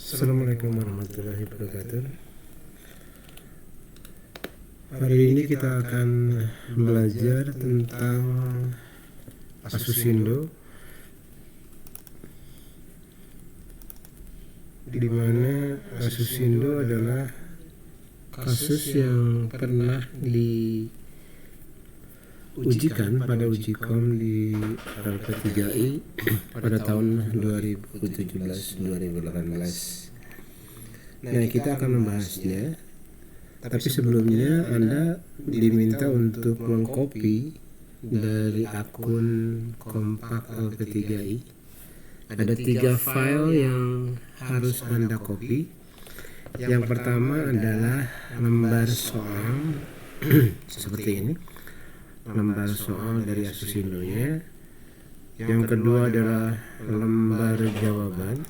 Assalamualaikum warahmatullahi wabarakatuh. Hari ini kita akan belajar tentang Asusindo, di mana Asusindo adalah kasus yang pernah diujikan pada uji kom di LP3I pada tahun 2017-2018. Nah, kita akan membahasnya. Tapi sebelumnya Anda diminta untuk mengcopy dari akun Kompak LP3I. Ada 3 file yang harus Anda copy. Yang pertama adalah lembar soal seperti ini, lembar soal dari Asusindonya. Yang kedua adalah lembar jawaban.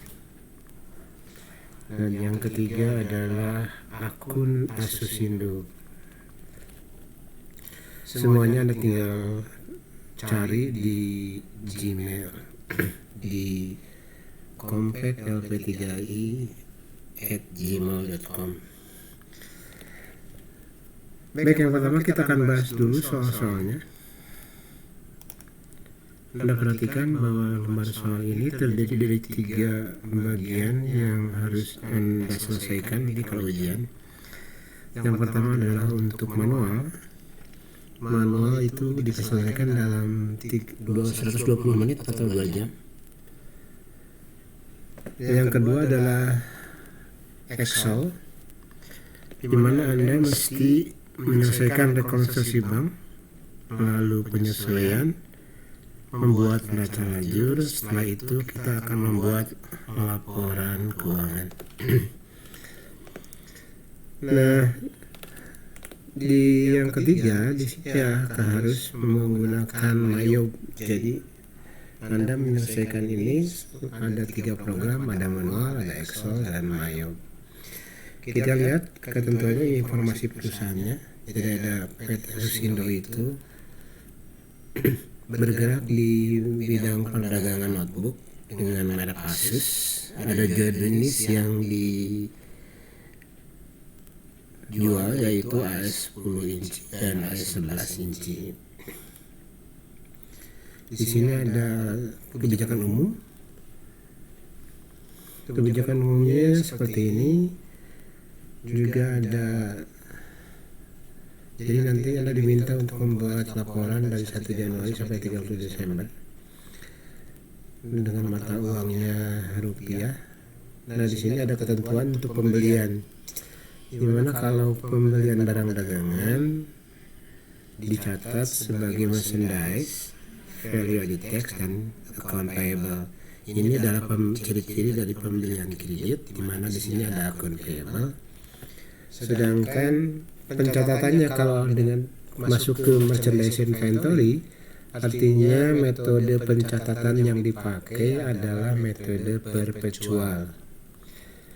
Dan yang ketiga adalah akun Asusindo. Semuanya Anda tinggal cari di Gmail di kompaclp3i@gmail.com. Baik, yang pertama kita akan bahas dulu soal-soalnya. Anda perhatikan bahwa lembar soal ini terdiri dari 3 bagian yang harus Anda selesaikan di kalau ujian. Yang pertama adalah untuk manual. Manual itu diselesaikan dalam 120 menit atau 2 jam. Yang kedua adalah Excel, di mana Anda mesti menyelesaikan rekonstruksi bank, lalu penyesuaian, membuat neraca lajur. Setelah itu kita akan membuat laporan keuangan. Nah, di yang ketiga di sini harus menggunakan Mayob. Jadi Anda menyelesaikan ini ada 3 program, ada manual, ada Excel, dan Mayob. Kita lihat ketentuannya, informasi perusahaannya. Jadi ada PT Asusindo itu bergerak di bidang perdagangan notebook dengan merek Asus. Ada jenis yang dijual yaitu AS10 inci dan AS11 inci. Di sini ada kebijakan umum. Kebijakan umumnya seperti ini. Juga ada, jadi nanti Anda diminta untuk membuat laporan dari 1 Januari sampai 30 Desember dengan mata uangnya rupiah. Nah, di sini ada ketentuan untuk pembelian, dimana kalau pembelian barang dagangan dicatat sebagai merchandise, value added tax, dan account payable. Ini adalah ciri-ciri dari pembelian kredit, dimana di sini ada account payable. Sedangkan pencatatannya kalau dengan masuk ke merchandise inventory, artinya metode pencatatan yang dipakai adalah metode perpetual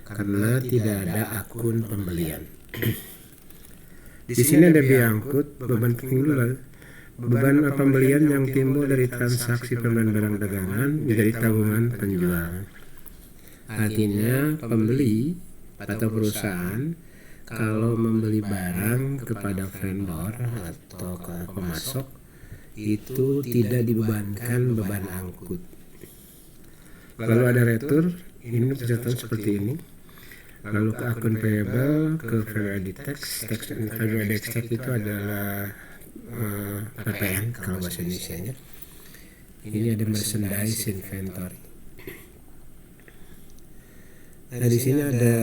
karena tidak ada akun pembelian. Di sini ada biaya angkut, beban penjualan, beban pembelian yang timbul dari transaksi pembelian barang dagangan menjadi tanggungan penjual. Artinya pembeli atau perusahaan kalau membeli barang kepada vendor atau ke pemasok itu tidak dibebankan beban angkut. Lalu ada retur, ini pencatatan seperti ini. Lalu ke akun payable, ke value added tax. Value added tax itu adalah PPN kalau bahasa Indonesianya. Ini ada merchandise inventory. Nah, di sini ada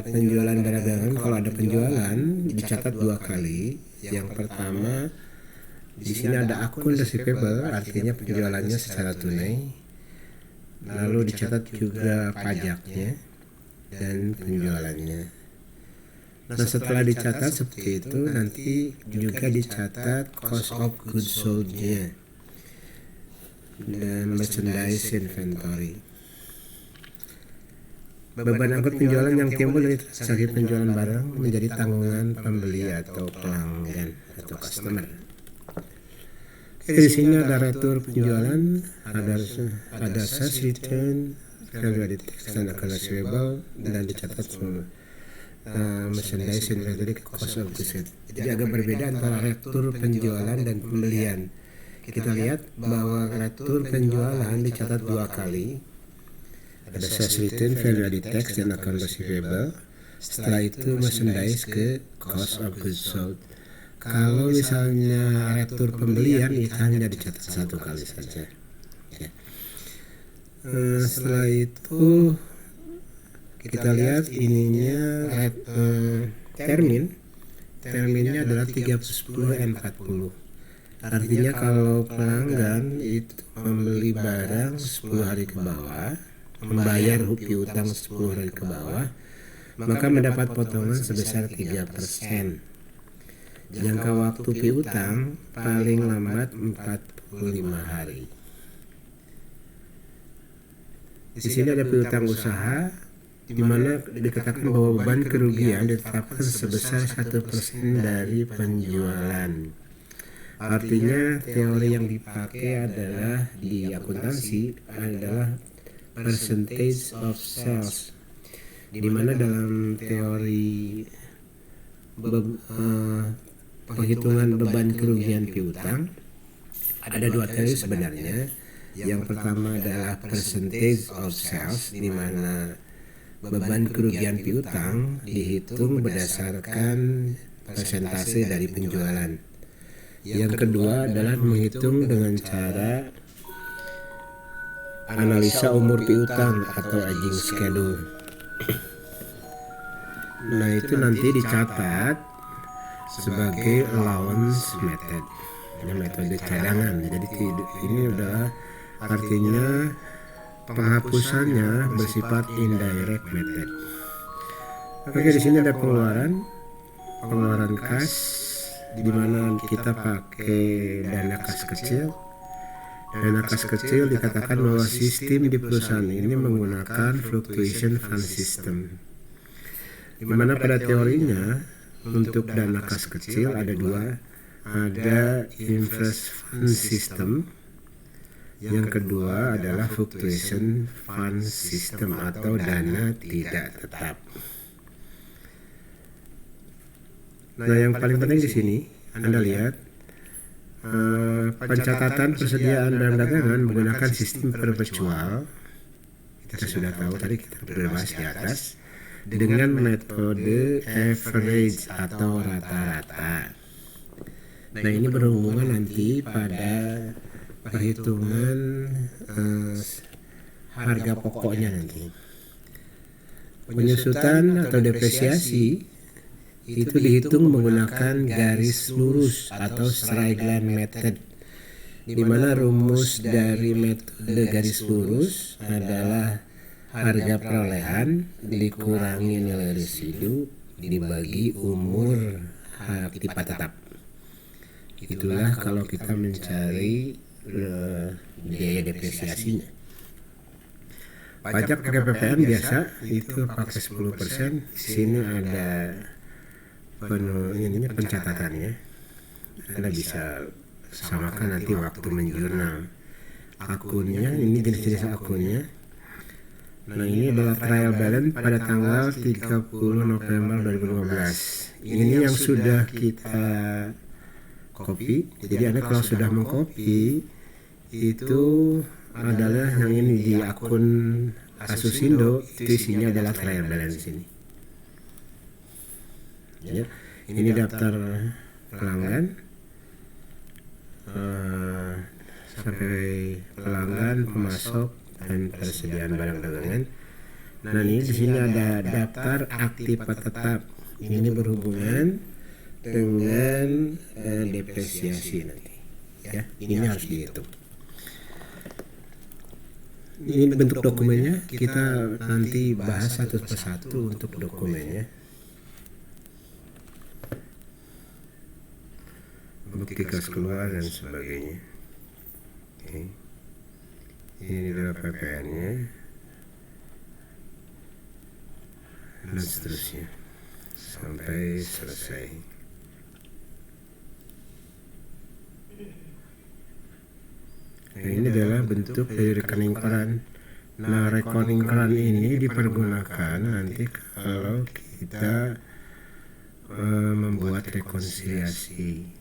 penjualan barang dagangan. Kalau ada penjualan dicatat 2 kali. Yang pertama di sini ada akun receivable, artinya penjualannya secara tunai. Lalu dicatat juga pajaknya dan penjualannya. Nah, setelah dicatat seperti itu, nanti juga dicatat cost of goods sold-nya dan merchandise inventory. Beban angkut penjualan yang timbul dari transaksi penjualan barang menjadi tanggungan pembeli atau pelanggan atau customer. Di sini ada retur penjualan, ada sales return, value added tax dan account receivable, dan dicatat merchandise inventory cost of goods. Jadi agak berbeda antara retur penjualan dan pembelian. Kita lihat bahwa retur penjualan dicatat 2 kali. Ada sales return, value added tax, dan account receivable. Setelah itu merchandise ke cost of goods sold. Kalau misalnya retur pembelian itu hanya dicatat 1 kali saja. Ya. Setelah itu kita lihat ininya terminnya adalah 30/10/40. Artinya kalau pelanggan itu membeli barang 10 hari ke bawah, membayar piutang 10 hari ke bawah, maka mendapat potongan sebesar 3%. Jangka waktu piutang paling lambat 45 hari. Di sini ada piutang usaha, di mana dikatakan bahwa beban kerugian ditetapkan sebesar 1% dari penjualan. Artinya teori yang dipakai adalah di akuntansi adalah percentage of sales, di mana dalam teori penghitungan beban kerugian piutang ada 2 teori sebenarnya. Yang pertama adalah percentage of sales, di mana beban kerugian piutang dihitung berdasarkan persentase dari penjualan. Yang kedua adalah menghitung dengan cara analisa umur piutang atau aging schedule. Nah, itu nanti dicatat sebagai allowance method, metode cadangan. Jadi ini adalah artinya penghapusannya bersifat indirect method. Oke, di sini ada pengeluaran kas, di mana kita pakai dana kas kecil. Dana kas kecil dikatakan bahwa sistem di perusahaan ini menggunakan fluctuation fund system, di mana pada teorinya untuk dana kas kecil ada 2, ada inverse fund system, yang kedua adalah fluctuation fund system atau dana tidak tetap. Nah, yang paling penting di sini Anda lihat pencatatan persediaan barang dagangan menggunakan sistem perpetual. Kita sudah tahu tadi, kita berbahas di atas, dengan metode average atau rata-rata. Nah, ini berhubungan nanti pada perhitungan harga pokoknya nanti. Penyusutan atau depresiasi itu dihitung menggunakan garis lurus atau straight line method, di mana rumus dari metode garis lurus adalah harga perolehan dikurangi nilai residu dibagi umur tipe tetap. Itulah kalau kita mencari biaya depresiasinya. Pajak pakai PPN biasa itu pakai 10%. Di sini ada pencatatannya. Anda bisa samakan nanti waktu menjurnal akunnya. Ini jenis-jenis akunnya. Nah, ini adalah trial balance pada tanggal 30 November 2015. Ini yang sudah kita copy. Jadi Anda kalau sudah mengcopy, itu adalah yang ini di akun Asusindo, itu isinya adalah trial balance ini. Ya, ini daftar pelanggan, sampai pelanggan, pemasok, dan persediaan barang dagangan. Nah, ini di sini ada daftar aktif tetap. Ini berhubungan dengan depresiasi nanti. Ya, ini harus dihitung. Ini bentuk dokumennya, kita nanti bahas satu persatu untuk dokumennya. Bukti kas keluar dan sebagainya. Oke. Ini adalah PPN-nya dan seterusnya sampai selesai. Nah, ini adalah bentuk dari rekening koran. Nah, reckoning run ini dipergunakan nanti kalau kita membuat rekonsiliasi.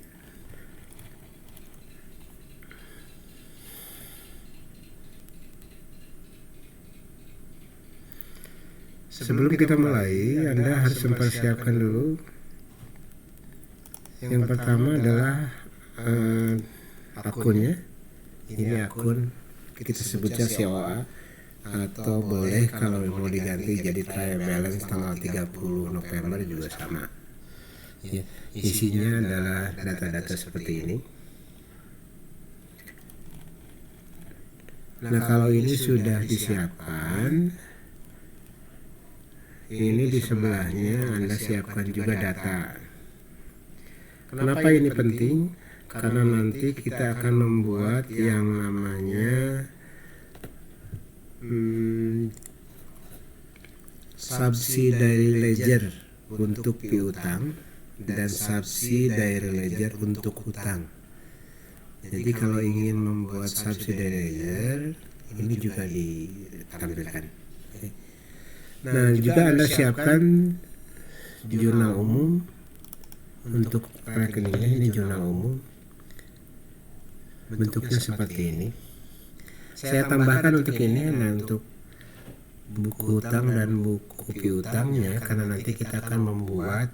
Sebelum kita mulai, Anda harus mempersiapkan dulu. Yang pertama adalah akunnya. Ini akun kita sebutnya COA, atau boleh kalau mau diganti jadi trial balance tanggal 30 November juga sama. Ya, isinya adalah data-data seperti ini. Nah, kalau ini sudah disiapkan, ini di sebelahnya Anda siapkan juga data. Kenapa ini penting? Karena nanti kita akan membuat yang namanya subsidiary ledger untuk piutang dan subsidiary ledger untuk hutang. Jadi kalau ingin membuat subsidiary ledger, ini juga ditampilkan. Nah, juga Anda siapkan jurnal umum untuk rekeningnya. Ini jurnal umum, bentuknya seperti ini. Saya tambahkan untuk ini, nah untuk buku hutang dan buku piutangnya, karena nanti kita akan membuat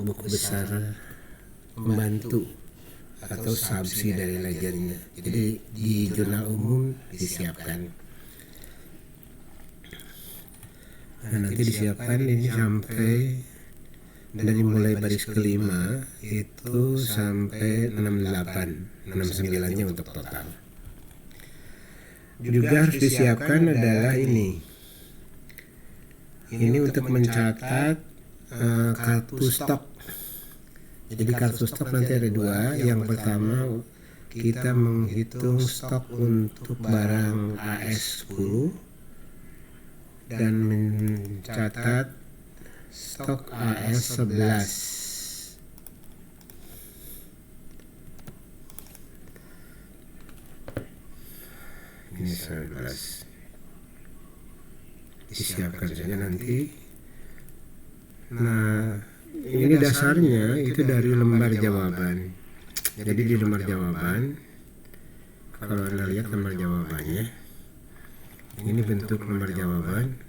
buku besar pembantu atau subsidiary ledgernya. Jadi di jurnal umum disiapkan. Nah, nanti disiapkan ini sampai dari mulai baris kelima itu sampai 68, 69-nya untuk total. Juga harus disiapkan adalah ini. Ini untuk mencatat kartu stok. Jadi kartu stok nanti ada dua. Yang pertama kita menghitung stok untuk barang AS10 dan mencatat stok AS11. Ini 11. Disiapkan saja nanti. Nah, ini dasarnya itu dari lembar jawaban. Jadi di lembar jawaban, kalau Anda lihat lembar jawabannya, ini bentuk lembar jawaban.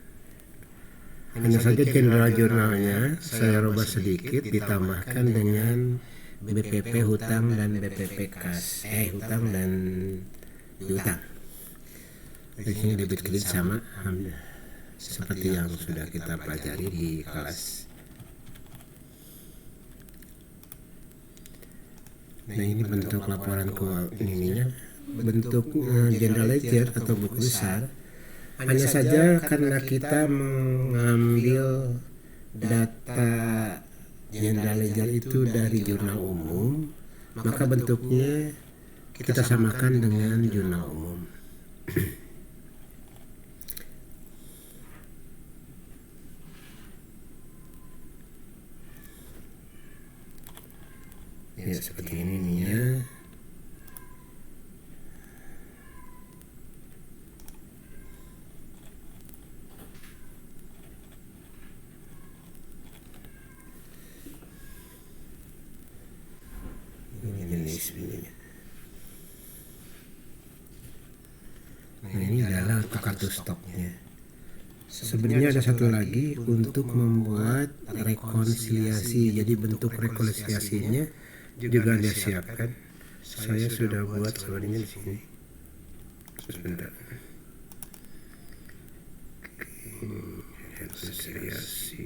Hanya saja general jurnalnya saya rubah sedikit, ditambahkan dengan BPP hutang dan BPP kas, hutang dan piutang. Di sini debit kredit sama seperti yang sudah kita pelajari di kelas. Nah, ini bentuk laporan keuangannya, bentuk general ledger atau buku besar. Hanya saja karena kita mengambil data general ledger itu dari jurnal umum, maka bentuknya kita samakan dengan jurnal umum. Ya, seperti ini nih ya. Ini jenis bunyinya. Nah, ini adalah untuk kartu stoknya. Sebenarnya ada satu lagi untuk membuat rekonsiliasi. Jadi bentuk rekonsiliasinya juga Anda siapkan. Saya sudah buat sebenarnya di sini. Sebentar. Rekonsiliasi.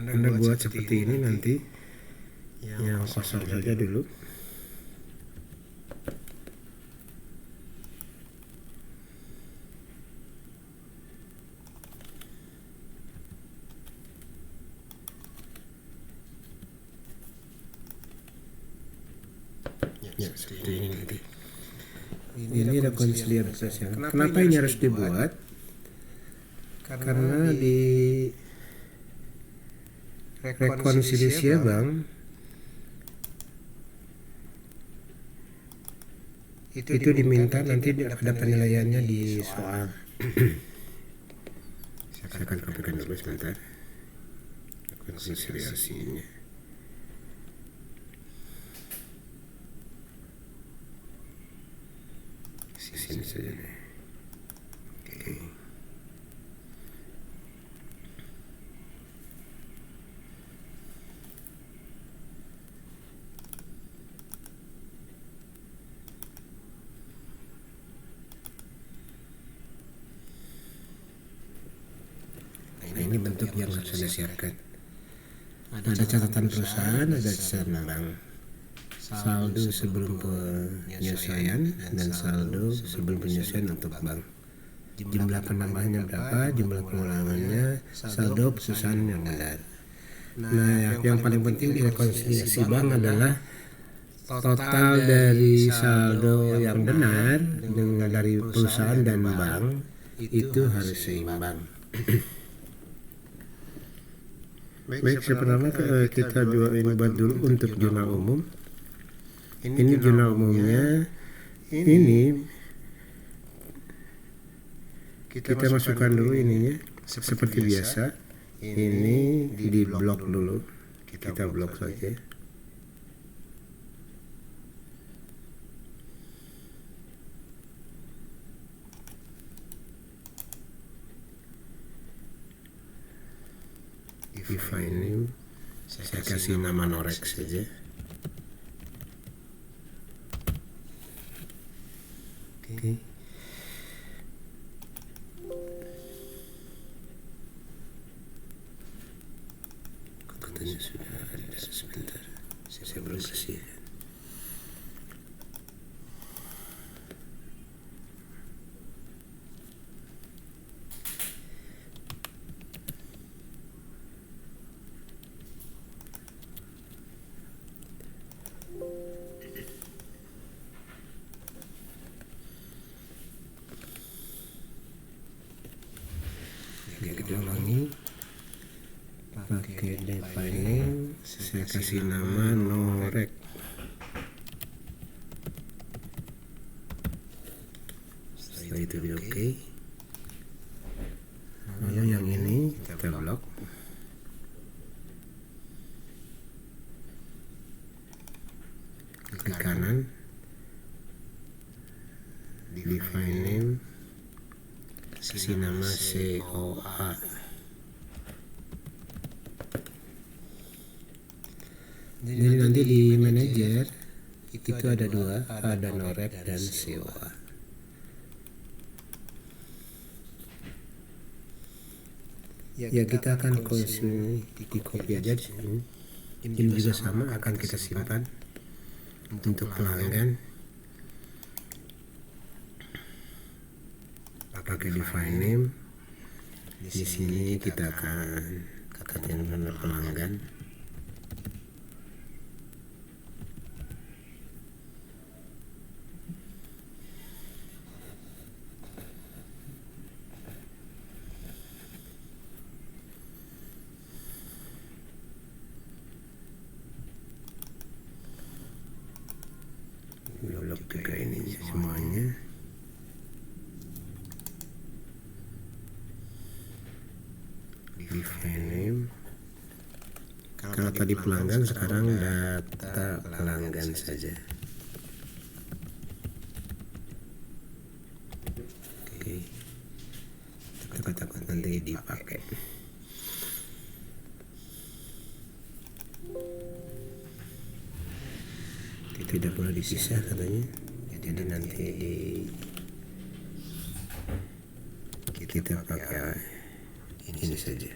Anda buat seperti ini nanti. Yang kosong saja dulu. Ya, seperti ini nanti. Ini rekonsiliasi. Kenapa ini harus dibuat? Karena di rekonsiliasi Bang, itu diminta nanti ada penilaiannya di soal. Saya akan kopikan dulu sebentar konsiliasinya. Sini saja deh. Oke. Nah, ini bentuk yang harus Anda siapkan. Ada catatan perusahaan, ada catatan bank, saldo sebelum penyesuaian dan saldo sebelum penyesuaian untuk bank. Jumlah penambahannya berapa, jumlah pengulangannya, saldo perusahaan yang benar. Nah, yang paling penting di rekonsiliasi bank adalah total dari saldo yang benar dengan dari perusahaan dan bank itu harus seimbang. Baik, pertama kita buat dulu untuk jurnal umum. Ini jurnal umumnya. Ini kita masukkan dulu ininya seperti biasa. Ini di blok dulu. Kita blok saja. Define name, saya kasih nama Norex saja. Oke. Katanya sudah ada, sebentar. Saya belum bersihkan. Kita ulangi pakai defining, saya kasih nama Norex. Setelah itu di oke. Lalu yang ini kita blok. Klik kanan, define name, kasih nama COA. Jadi nanti di manajer itu ada dua, ada Norex dan COA. Ya kita akan di copy aja di sini. Ini juga sama akan kita simpan untuk pelanggan. Pakai define name. Di sini kita akan katakan nama pelanggan. Blok juga ini semuanya. Define name. Kalau tadi pelanggan, sekarang data pelanggan saja. Oke. Kita takut nanti dipakai. Tidak boleh dipisah katanya. Jadi nanti kita pakai ini saja.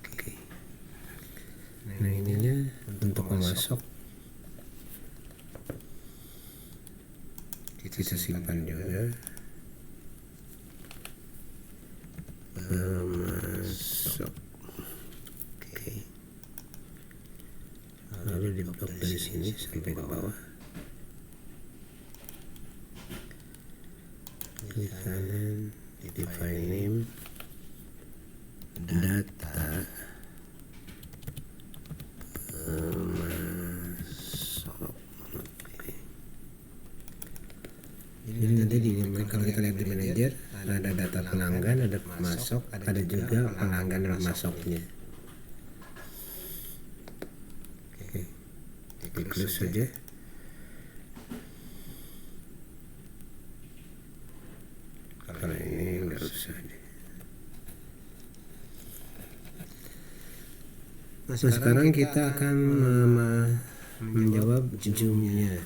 Oke. Nah ininya untuk memasok kita simpan juga. Memasok. Oke. Lalu di blok dari sini sampai ke bawah. Klik kanan, define name, data, masuk. Oke. Jadi nanti kalau kita lihat di manajer ada data pelanggan, ada pemasok, ada juga pelanggan dan pemasoknya. Oke, di close saja. Kalau ini nggak usah deh. Nah, sekarang kita akan menjawab zoom-nya.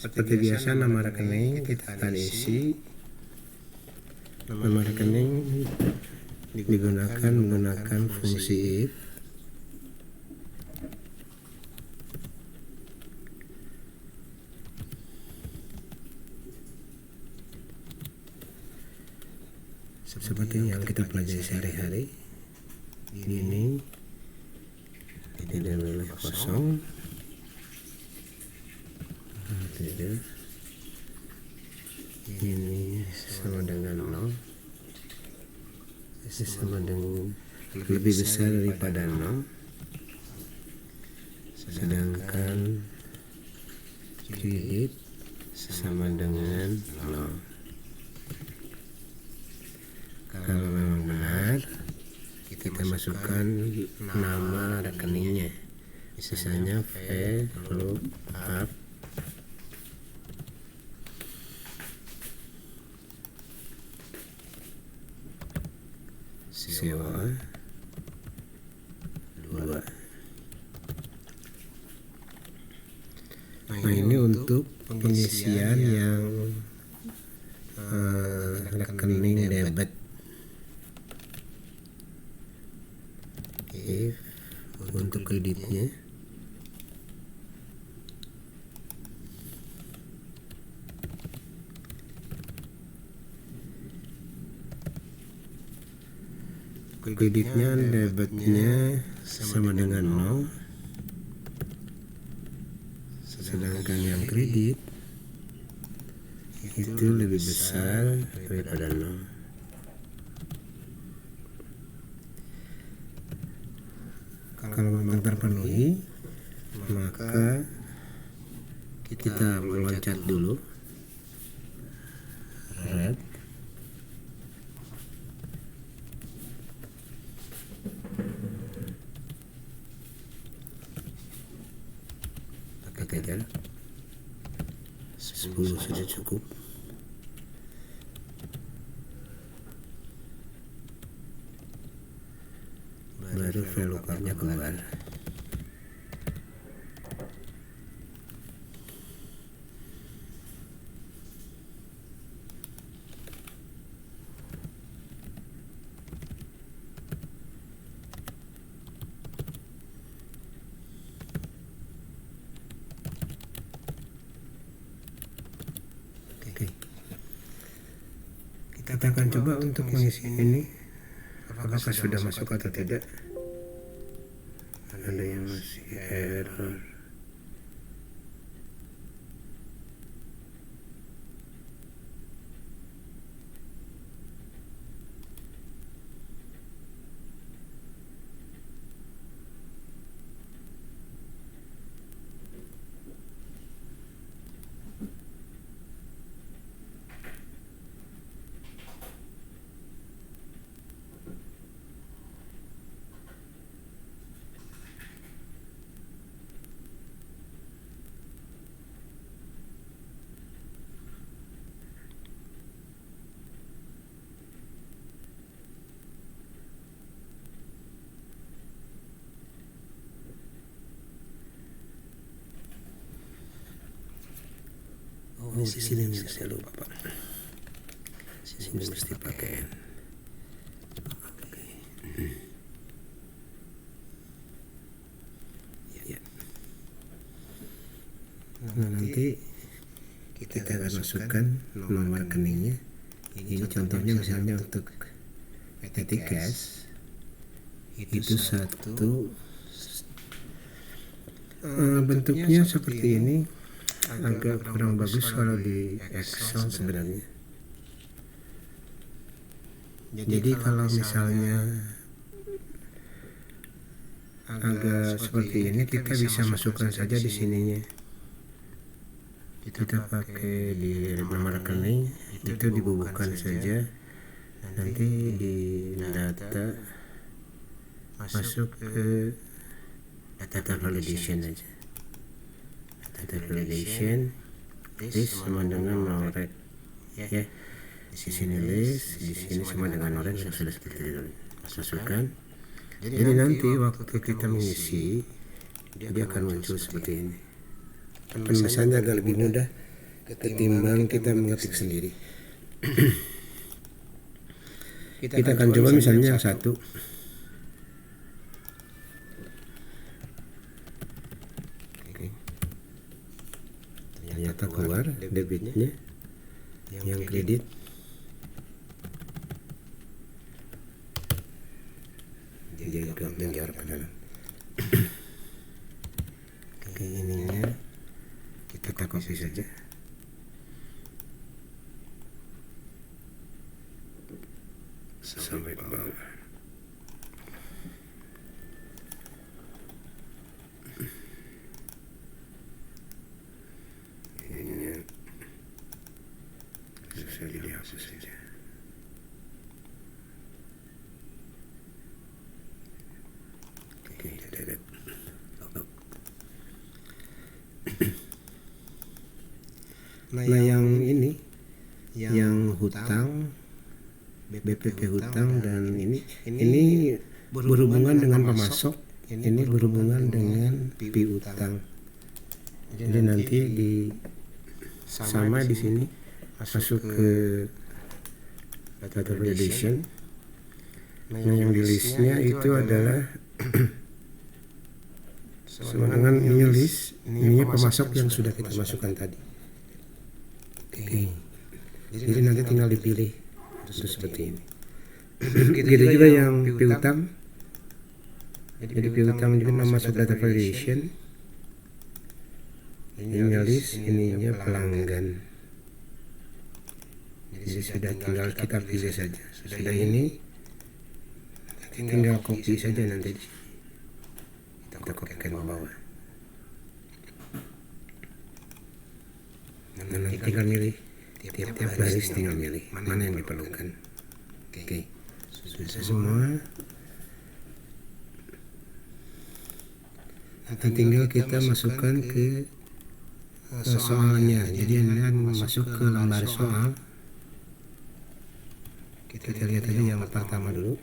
Seperti biasa, nama rekening kita akan isi. Nama rekening digunakan menggunakan fungsi if. Seperti yang kita pelajari sehari-hari. Ini tidak boleh kosong. Tidak. Ini sama dengan 0. Ini sama dengan lebih besar daripada 0. Sedangkan kredit sama dengan 0. Kalau memang benar, kita masukkan nama rekeningnya. Misalnya V look up sewa 2. Nah, ini untuk pengisian yang rekening debit. If untuk kreditnya debitnya sama dengan 0, sedangkan yang kredit itu lebih besar daripada 0. Kalau memang terpenuhi, maka kita meloncat dulu red, pakai jarak 10 saja cukup. Baru VLOOKUP-nya keluar. Oke. Kita akan coba untuk mengisi ini. Apakah sudah masuk atau tidak? Ada yang masih error. Oh, di sini nih, saya lupa Pak. Sini mesti pakai. Oke. Ya. Nah, nanti kita akan masukkan nomor rekeningnya. Ini contohnya misalnya untuk petty cash itu satu bentuknya seperti ini. Agak kurang bagus kalau di Excel sebenarnya. Jadi kalau misalnya agak seperti ini, kita bisa masukkan saja di sininya. Kita pakai di nomor rekening itu dibubuhkan saja, nanti di data masuk ke data validation aja. Data validation list sama dengan norek ya. Di sini list, di sini sama dengan norek yang sudah seperti itu. Masukkan. Jadi nanti waktu kita mengisi dia akan muncul seperti ini. Penulisannya agak lebih mudah ketimbang kita mengetik sendiri. Kita akan coba misalnya yang satu. Oke. Ternyata keluar debitnya, yang kredit. Dia juga menjawab ke dalam. Oke, ininya kita copy saja. Sampai ke bawah. Ininya bisa dihapus saja. Oke, ada. Nah, yang ini, yang hutang, BPP hutang dan ini berhubungan dengan pemasok, ini berhubungan dengan piutang. Jadi nanti sama di sini masuk ke data validation. Nah, yang di listnya itu adalah sama dengan ini list, ininya pemasok yang sudah kita masukkan tadi. Oke. Jadi nanti tinggal dipilih itu seperti ini. Begitu juga yang piutang. Jadi piutang juga masuk data validation. Ininya list, ininya pelanggan. Jadi sudah tinggal kita pilih saja. Sudah ini tinggal copy saja nanti. Kita kopikan ke bawah. Nah, nanti tinggal milih tiap baris, tinggal milih mana yang diperlukan. Oke, sudah semua. Nanti tinggal kita masukkan ke soalnya. Jadi ini masuk ke lembar soal. Kita lihat aja yang pertama dulu.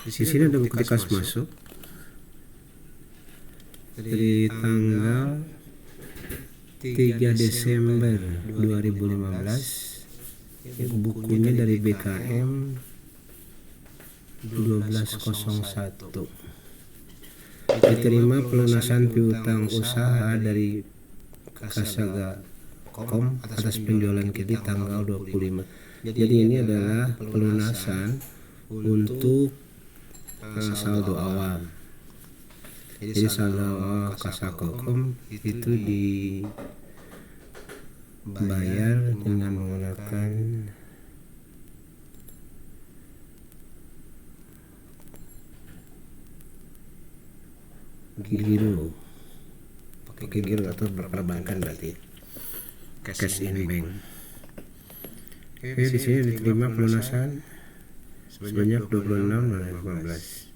Di sini ada bukti kas masuk dari tanggal 3 Desember 2015. Bukunya dari BKM 1201. Diterima pelunasan piutang usaha dari Kasagacom atas penjualan kredit tanggal 25. Jadi ini adalah pelunasan untuk saldo awal. Jadi saldo awal Kasagacom itu dibayar dengan menggunakan giro, pakai giro atau perbankan berarti cash in bank. Oke, di sini diterima pelunasan sebanyak 26,15.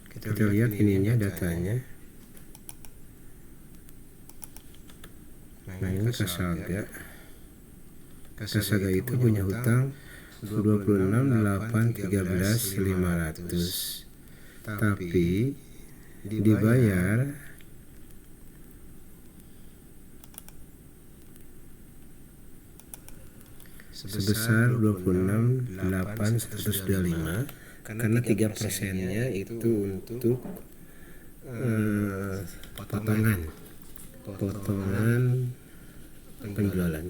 Kita lihat ininya datanya. Nah, ini Kasaga itu punya hutang 26.813.500, tapi dibayar sebesar 26.825 karena 3%-nya itu untuk potongan penjualan.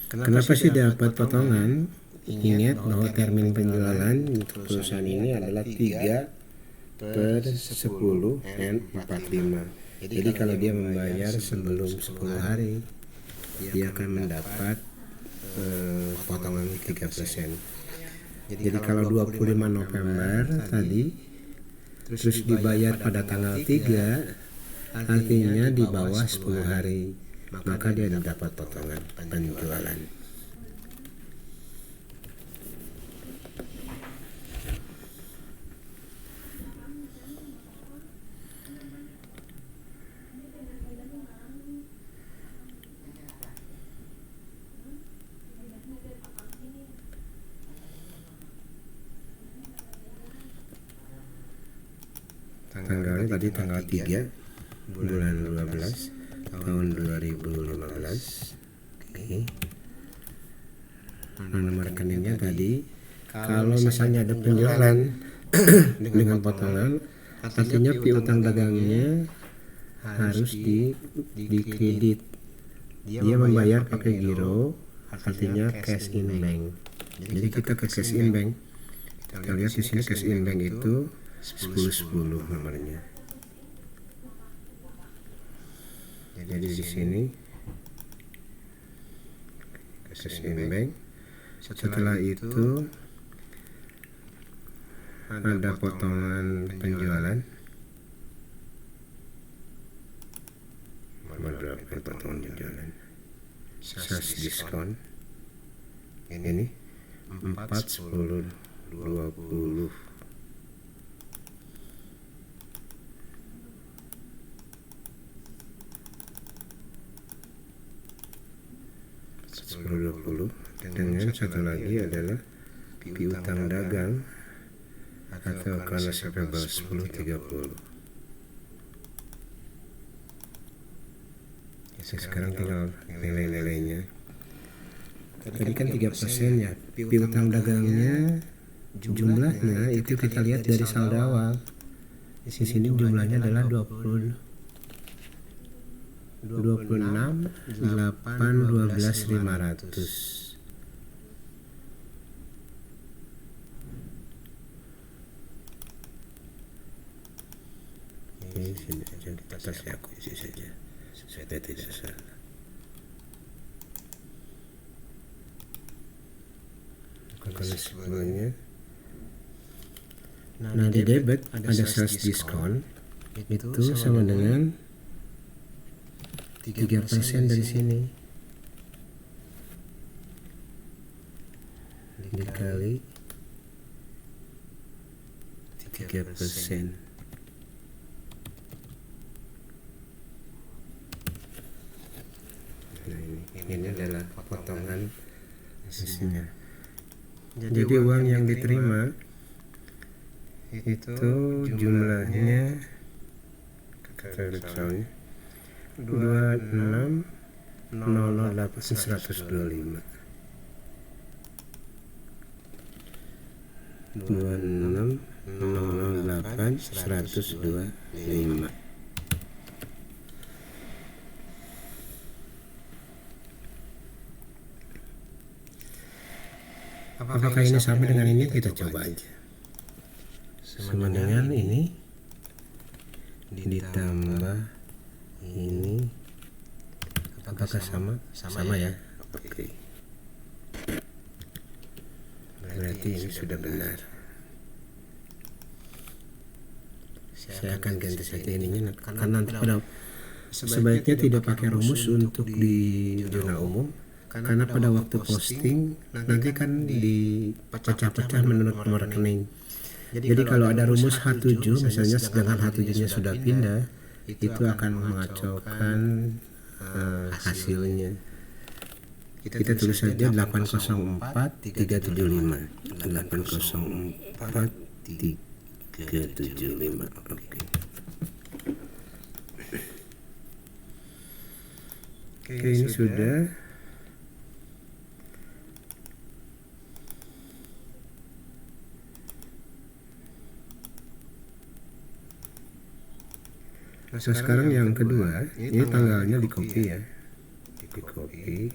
Kenapa sih dapat potongan? Ingat bahwa termin penjualan untuk perusahaan ini adalah 3/10 N45. Jadi kalau dia membayar sebelum 10 hari, dia akan mendapat potongan 3%. Jadi kalau 25 November tadi terus dibayar pada tanggal 3, artinya di bawah 10 hari, maka dia dapat potongan penjualan. Tanggalnya tadi tanggal 3 bulan 12 tahun 2015. Oke. Nomor rekeningnya tadi, kalau misalnya ada penjualan dengan potongan, artinya piutang dagangnya harus di kredit. Dia membayar pakai giro, artinya cash in bank. Jadi kita ke cash in bank. Kita lihat di sini cash in bank itu 1010 nomornya. Jadi di sini cash in bank. Setelah itu ada potongan penjualan. Berapa potongan penjualan? Sales diskon. Ini 4, 10, 20. 10-20 dengan satu lagi adalah piutang dagang atau karena payable 10-30. Sekarang tinggal nilai-nilainya. Tadi kan 3% ya. Piutang dagangnya jumlahnya itu kita lihat dari saldo awal. Di sini jumlahnya adalah 26 8 12 500. Ini sini saja kita kasih akuisisi saja supaya tidak salah. Kalau sebelumnya, nah di debit ada sales diskon itu sama dengan 3% dari sini dikali 3%. Nah, ini adalah potongan isinya. Jadi uang yang diterima itu jumlahnya misalnya 26.008.125 26.008.125. Apakah ini sama dengan ini? Kita coba aja. Sama dengan ini ditambah ini, apakah sama? Sama ya. Oke. Berarti ini sudah benar. Saya akan ganti saja ininya karena nanti pada sebaiknya tidak pakai rumus untuk di jurnal umum. Karena pada waktu posting nanti kan dipecah-pecah menurut nomor rekening. Jadi kalau ada rumus H7 misalnya, sedangkan H7-nya sudah pindah, itu akan mengacaukan hasilnya. Kita tulis saja 804-375. 804-375. Oke. Oke, ini sudah. Nah sekarang yang kedua, ini tanggalnya di copy ya, di copy,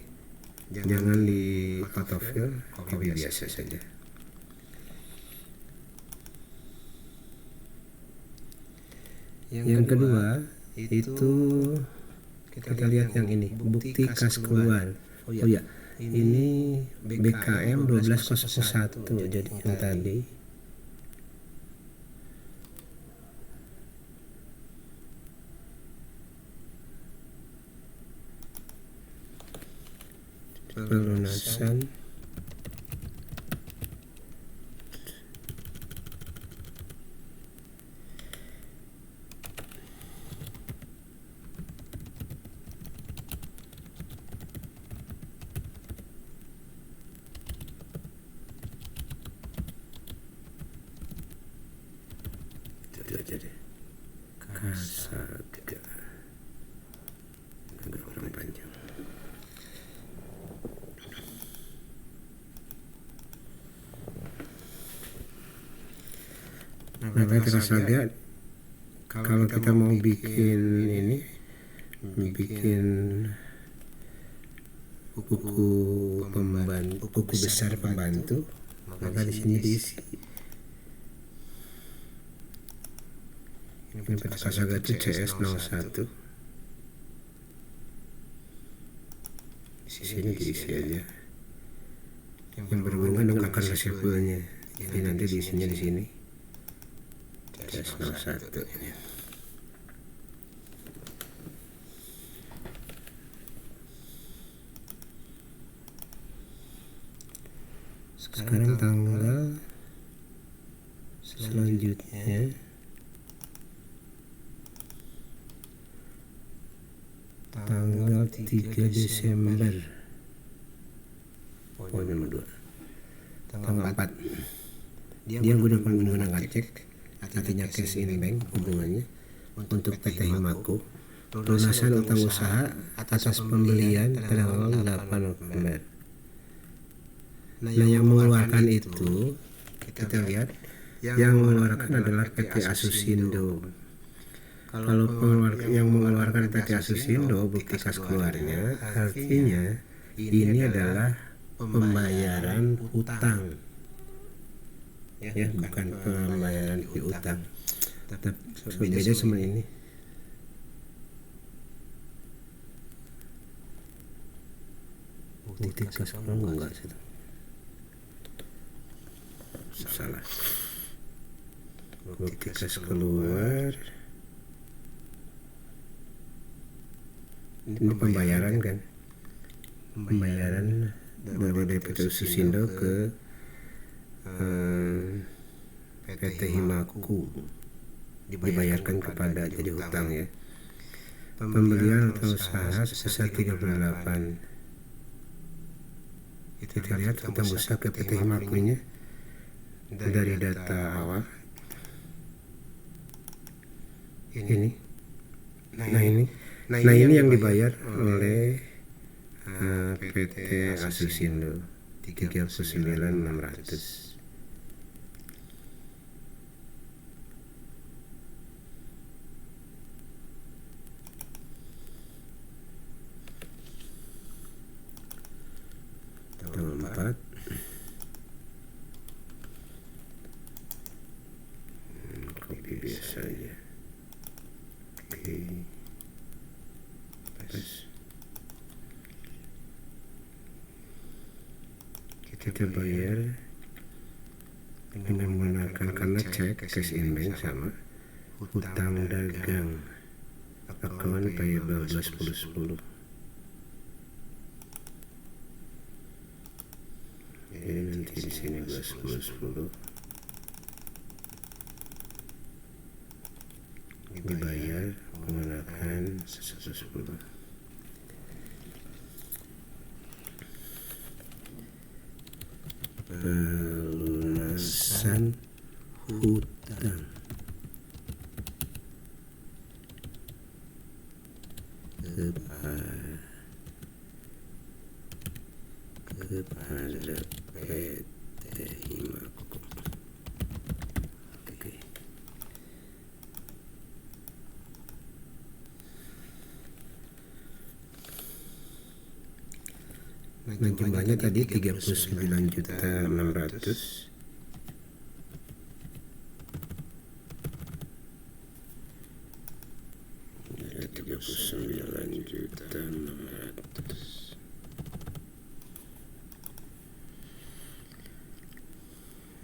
jangan di autofill, copy biasa saja. Yang kedua itu kita lihat yang ini, bukti kas keluar. Oh ya, ini BKM 1201, jadi yang tadi. Pelunasan itu aja deh, Kasaga agak kurang panjang. Nah, PT Kasaga kalau kita mau bikin ini, bikin buku pembantu, buku besar pembantu, maka di sini diisi. Ini PT Kasaga itu CS01. Di sini diisi aja yang berhubungan dengan akar resipelnya. Jadi nanti diisinya di sini. CS01 ini. Sekarang tanggal selanjutnya tanggal 3 Desember. Oh, nomor 2. Tanggal 4. Dia menggunakan cek, artinya cash in bank hubungannya untuk PT Himaku. Lunasan utang usaha atas pembelian tanggal 8 November. Nah, yang mengeluarkan itu kita lihat, yang mengeluarkan adalah PT Asusindo. Kalau yang mengeluarkan PT Asusindo, bukti kas keluarnya artinya ini adalah pembayaran utang ya, bukan pembayaran piutang. Tapi beda sama ini. Bukti kas keluar enggak sih? Salah. Bukti kas keluar ini pembayaran kan, pembayaran dari PT Asusindo ke PT Himaku, dibayarkan kepada jadi hutang ya. Pembelian utang usaha sebesar 38. Kita lihat hutang usaha ke PT Himaku nya dari data awal ini. Nah ini yang dibayar oleh PT Asusindo 39.600. Tanggal 4. Kopi biasa aja. Oke. Kita bayar dengan menggunakan, karena cek cash in bank sama hutang dagang, account payable 12.10. Jadi nanti di sini 12.10 dibayar menggunakan 110. Pelunasan hutang kepada PT Himaku. Oke. Nah, jumlahnya tadi 39.600. Ya, 39.600.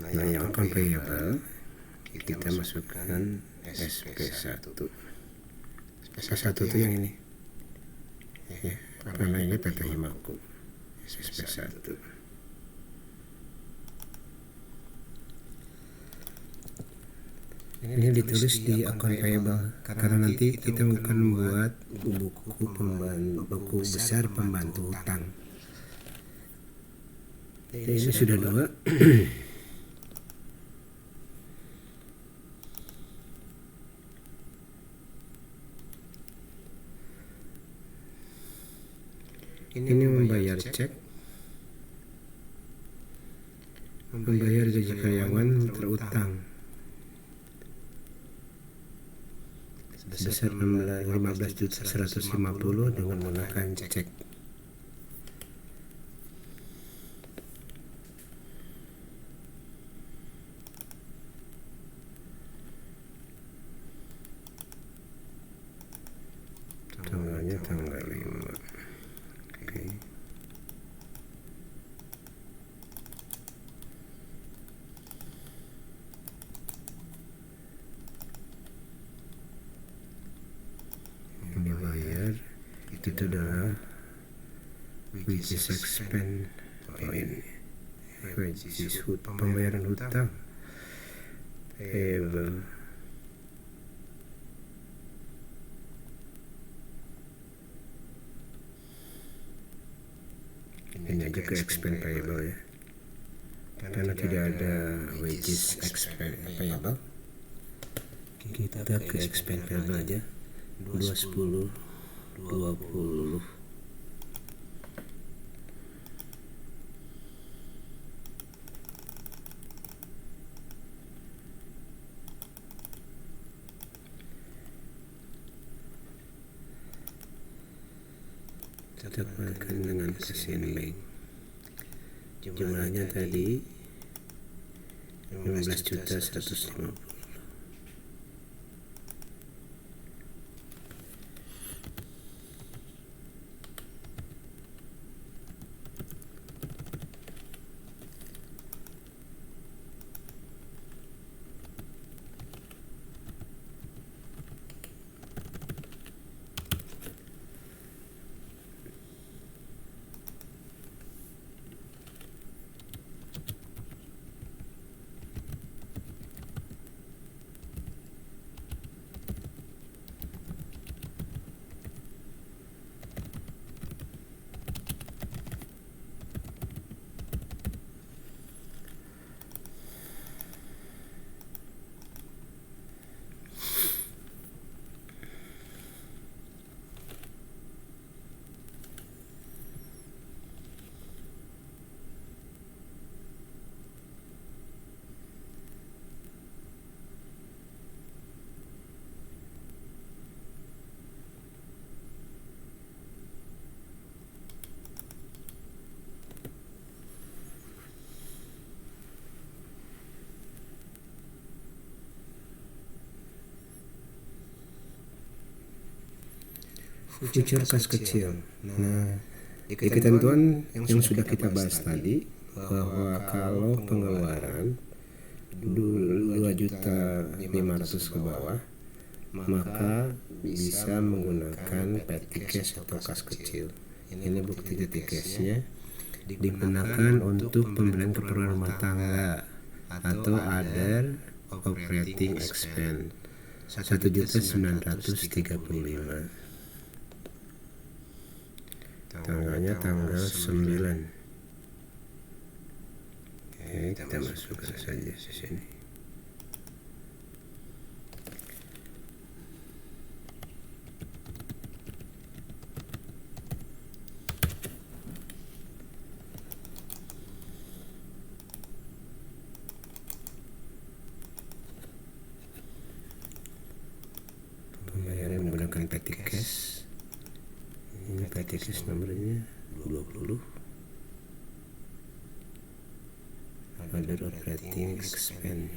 Nah, yang account payable kita masukkan SP1. SP1 itu yang ini. Ya, karena ini PT Himaku. SP1. Ini ditulis di account payable karena nanti kita akan membuat buku besar pembantu hutang. Ini sudah 2. Ini membayar cek, membayar gaji karyawan terutang sebesar 15.150 dengan menggunakan cek. Tanggalnya tanggal 5. Oke. Yang dibayar itu adalah which is expense point, which is pembayaran hutang payable. Ini aja ke expense payable ya, karena tidak ada wages expense payable, kita ke expense payable aja. 210 20. Kita keluarkan dengan Asian Bank. Jumlahnya tadi 15.150. Future kas kecil. Nah, di ketentuan yang sudah kita bahas tadi, bahwa kalau pengeluaran 2.500.000 ke bawah, maka bisa menggunakan petty cash atau kas kecil. Ini bukti petty cashnya digunakan untuk pembelian keperluan rumah tangga atau other operating expense 1.935. Tanggalnya tanggal 9. Oke, kita masukkan saja di sini. Pembayaran menggunakan petty cash. Ini petty cash nomornya 20. other operating expense.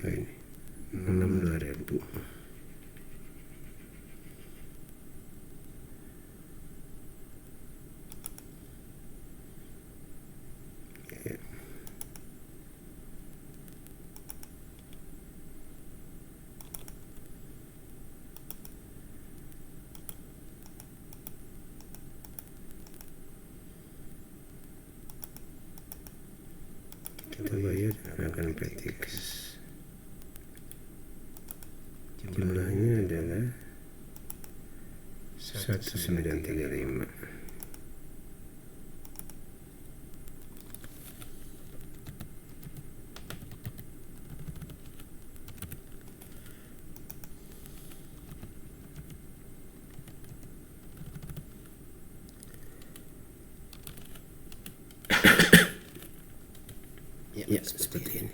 Ini 62.000. Kita bayar akan PTX. Jumlahnya adalah 1935. Ya, seperti ini.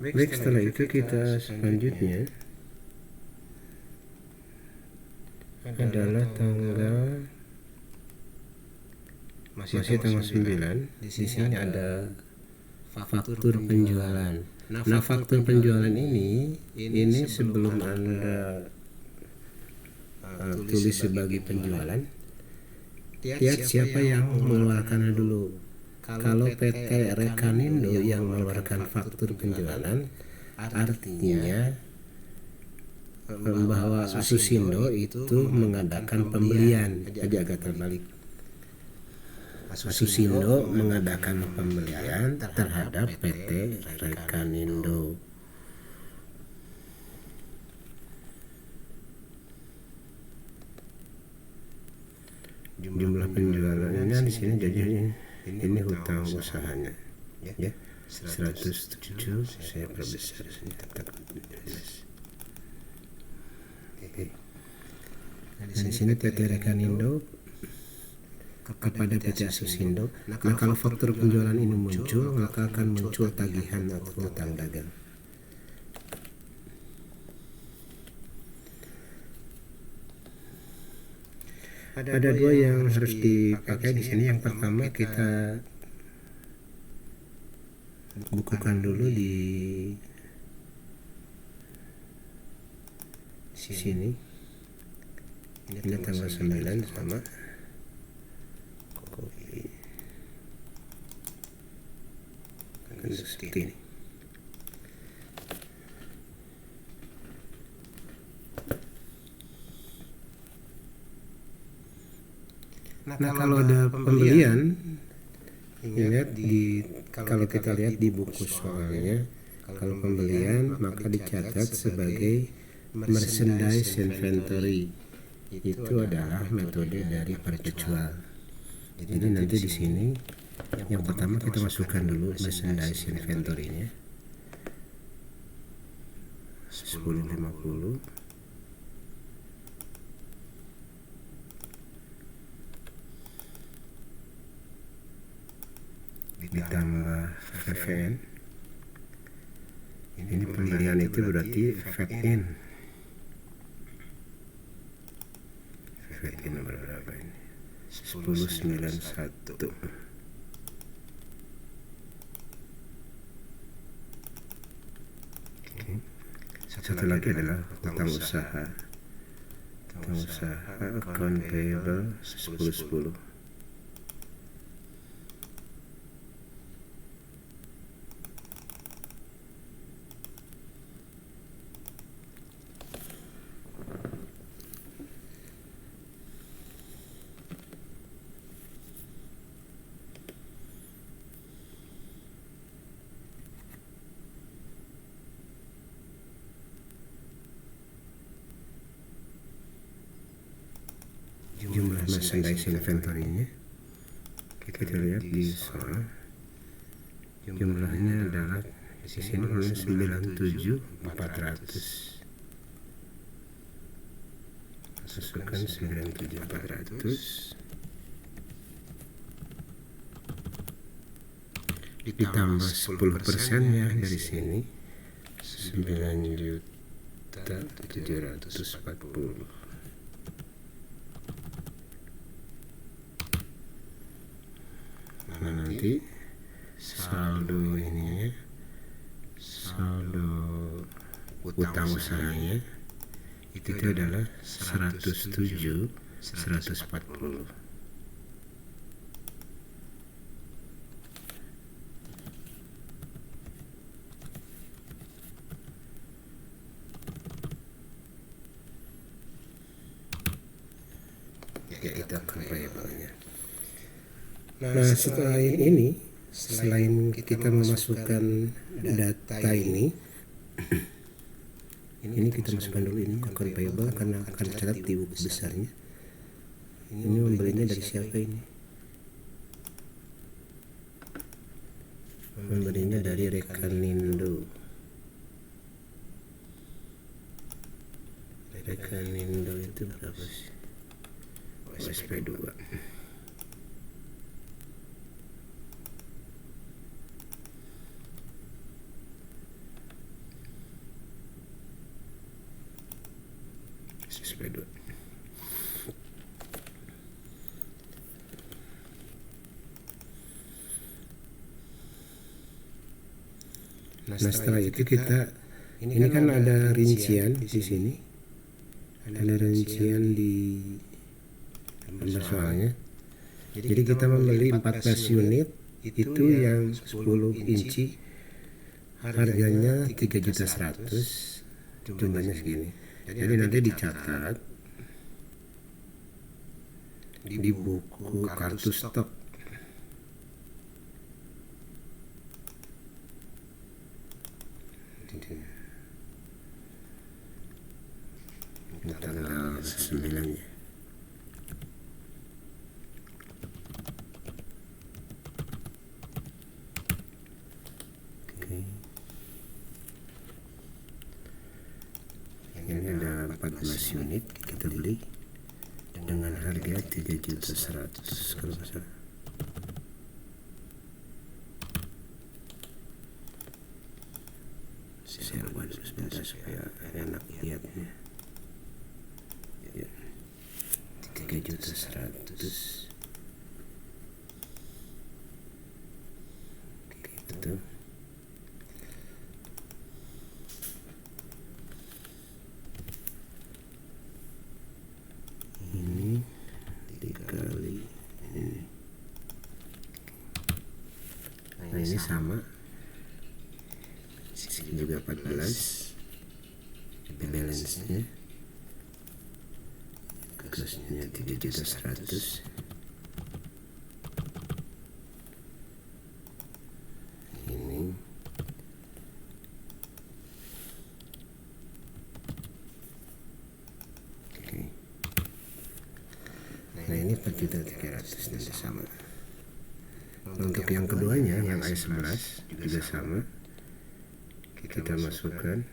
Baik, setelah itu kita selanjutnya adalah tanggal masih tanggal 9. Di sini ada faktur penjualan. Nah, faktur penjualan ini sebelum Anda tulis sebagai penjualan, lihat siapa yang mengeluarkannya dulu. Kalau PT Rekanindo yang mengeluarkan faktur penjualan, artinya bahwa Asusindo itu mengadakan pembelian. Jadi agak terbalik. Asusindo mengadakan pembelian terhadap PT Rekanindo. Jumlah penjualannya di sini jadi ini hutang usahanya, ya 107. Saya perbesar sini tetap jelas. Oke. Nah, di sini PT Rekanindo kepada PT Asusindo. Nah, kalau faktur penjualan ini muncul, maka akan muncul tagihan atau hutang dagang. Ada dua yang harus dipakai di sini. Yang pertama, kita bukukan dulu di sini. Ini tanggal 9 sama kopi. Seperti ini. Nah, kalau ada pembelian, ingat kalau kita lihat di buku soalnya, kalau pembelian maka dicatat sebagai merchandise inventory. Itu adalah metode dari perjual. Jadi nanti di sini yang pertama kita masukkan dulu merchandise inventory-nya 1050. Ditambah VVN. Ini pembelian itu berarti VVN. VVN nomor berapa ini? 1091. Satu lagi adalah hutang usaha. Hutang usaha account payable 1010. jumlah merchandise inventory-nya. Kita lihat di soal jumlahnya adalah di sini 97.400. Masukkan 97.400 ditambah 10% ya dari sini 9.740. Nah, nanti saldo ininya, saldo utang usahanya itu adalah 107.140. Ya, itu variabelnya. Nah, setelah ini, selain kita memasukkan data ini kita masukkan dulu ini akun payable karena akan tercatat di buku besarnya. Ini membelinya dari siapa ini? Membelinya dari Rekanindo. Rekanindo itu berapa sih? OSP 2. OSP 2. Nah, setelah itu kita ini kan ada rincian di sini. Ada rincian di soalnya. Jadi kita membeli 14 unit itu yang 10 inci harganya 3.100.000, jumlahnya segini. Jadi nanti dicatat di buku kartu stok. Tanggal 9-nya. Ini ada 14 unit kita beli dengan harga 3.100.000 kalau nggak salah. Saya buat sebentar supaya enak lihatnya. Ya, 3.100.000 gitu. Ini dikali ini. Nah, ini sama. Sini juga 14. Balance-nya. Costnya 3.100.000. Ini oke. Nah, ini 4.300.000 nanti sama. Untuk yang keduanya yang I11 juga sama. Kita masukkan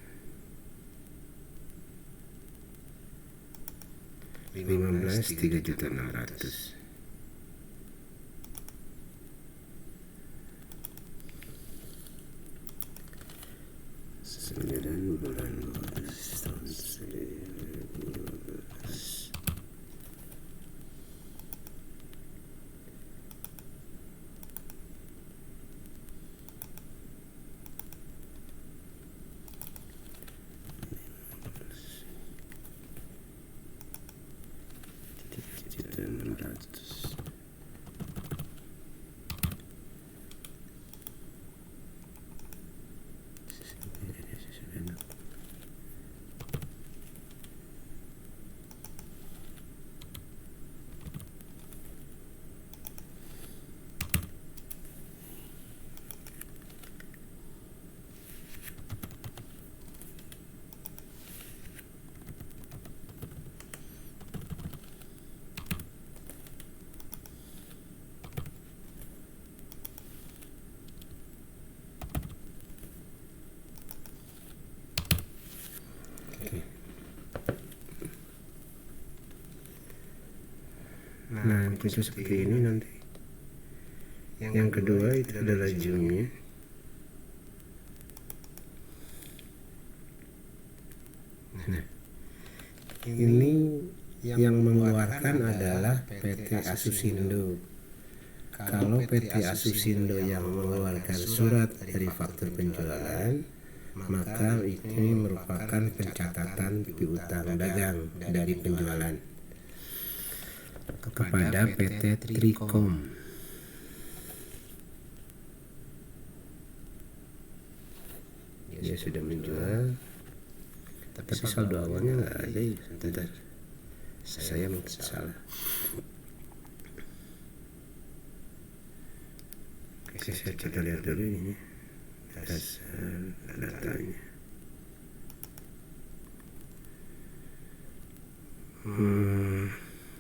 15 3.600.000. Bulan 12 tahun 2012. Nah, muncul seperti ini nanti. Yang kedua itu adalah lajunya. Nah, ini yang mengeluarkan adalah PT Asusindo. Kalau PT Asusindo yang mengeluarkan surat dari faktur penjualan, maka ini merupakan pencatatan piutang dagang dari penjualan kepada PT Trikom. Dia sudah menjual, tapi saldo awalnya nggak ada ya. Bentar, saya mungkin salah. Oke, saya coba lihat dulu ini dasar datanya.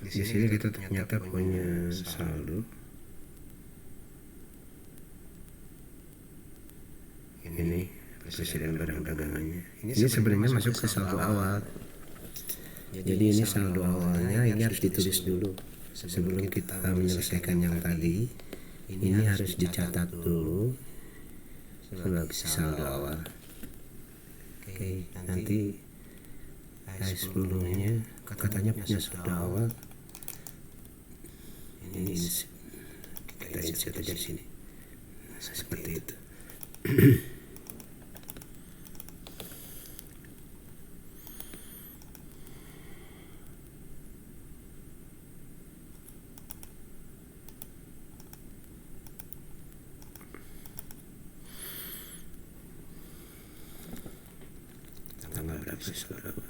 Di sini kita ternyata punya saldo. Ini presiden barang dagangannya. Ini sebenarnya masuk ke saldo awal. Jadi ini saldo awalnya, ini harus ditulis dulu sebelum kita menyelesaikan yang tadi. Ini harus dicatat dulu sebagai saldo awal. Oke, nanti sebelumnya katanya punya saldo awal. Ini kita insert aja di sini. Seperti itu. Tanggal berapa saldo awal?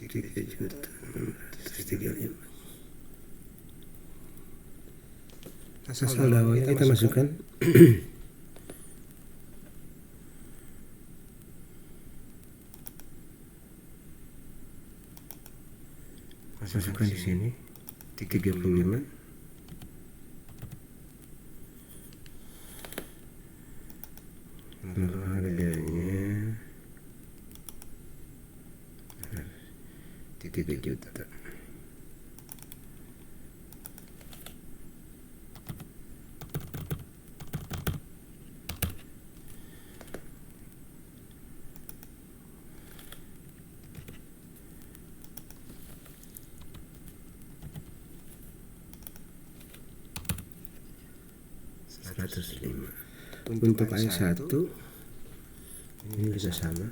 $3.635.000. Saldo awalnya kita masukkan. Masukkan di sini 35. Lalu harganya 3 juta. Untuk A1 ini juga sama.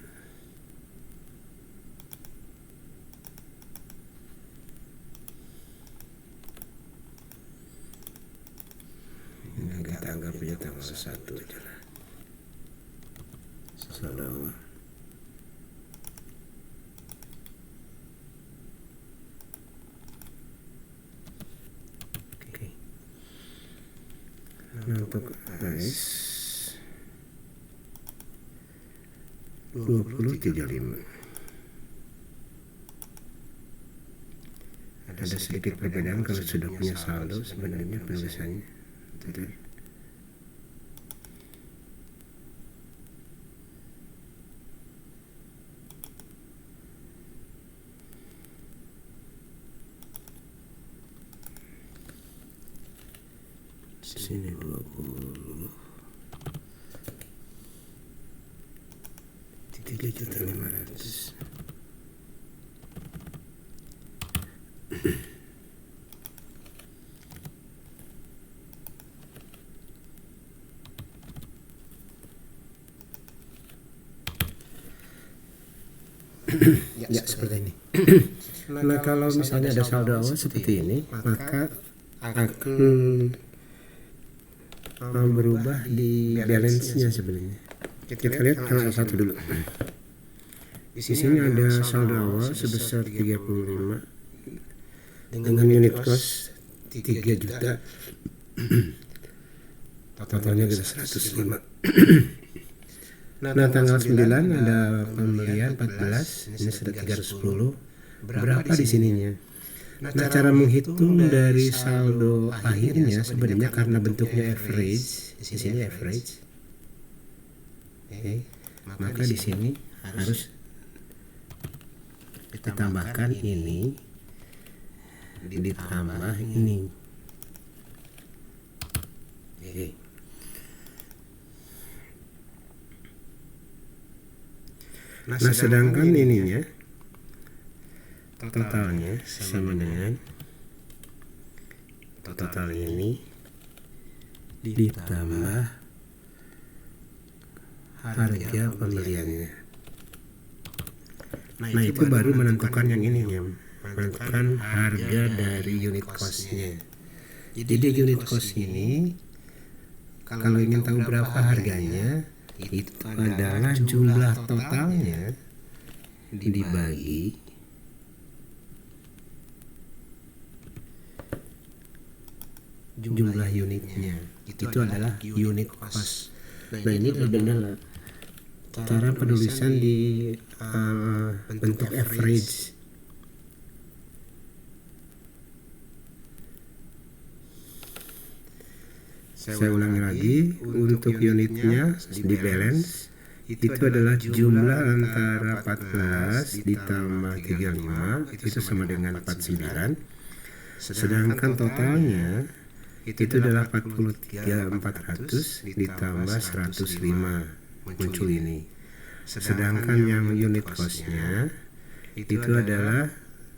Ini kita anggap punya tanggal 1 aja lah. Saldo awal. Oke. Untuk AS 20.35. Ada sedikit perbedaan kalau sudah punya saldo sebenarnya penulisannya. Betul. Sini 20. 3.500.000. Ya, seperti ini. Nah, kalau misalnya ada saldo awal seperti ini, maka akan berubah di balance-nya sebenarnya. Kita lihat yang A1 dulu. Di sini ada saldo awal sebesar 35 dengan unit cost 3 juta. Totalnya adalah 105. Nah, tanggal 9 ada pembelian 14, ini sudah 310. Berapa di sininya? Nah, cara menghitung dari saldo akhirnya sebenarnya karena bentuknya average, di sini average. Oke. Maka di sini harus ditambahkan ini ditambah ini. Oke. Nah, sedangkan ininya totalnya sama dengan total ini ditambah harga pembeliannya. Nah, itu baru menentukan yang ini ya, menentukan harga dari unit cost-nya. Jadi unit cost ini kalau ingin tahu berapa harganya, itu adalah jumlah totalnya dibagi jumlah unitnya. Itu adalah unit cost. Nah, ini adalah cara penulisan di bentuk average. Saya ulangi lagi, untuk unitnya di balance itu adalah jumlah antara 14 ditambah 35 itu sama dengan 49. Sedangkan totalnya itu adalah 43.400 ditambah 105, muncul ini. Sedangkan yang unit cost-nya itu adalah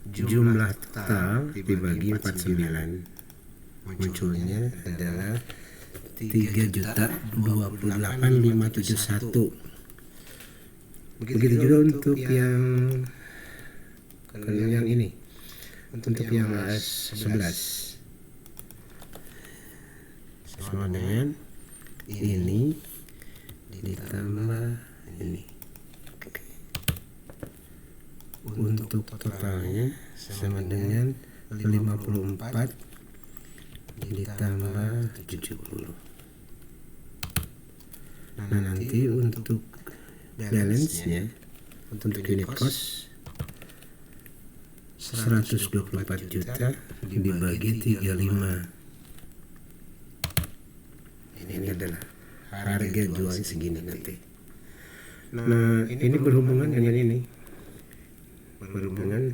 jumlah total dibagi 49, munculnya adalah 3.028.571. Begitu juga untuk yang ini, untuk yang AS11 sama dengan ini ditambah ini. Untuk totalnya sama dengan 54 ditambah 70. Nah, nanti untuk balance-nya untuk unit cost 124 juta dibagi 35. Ini adalah harga jual segini nanti. Nah, ini berhubungan dengan ini. Berhubungan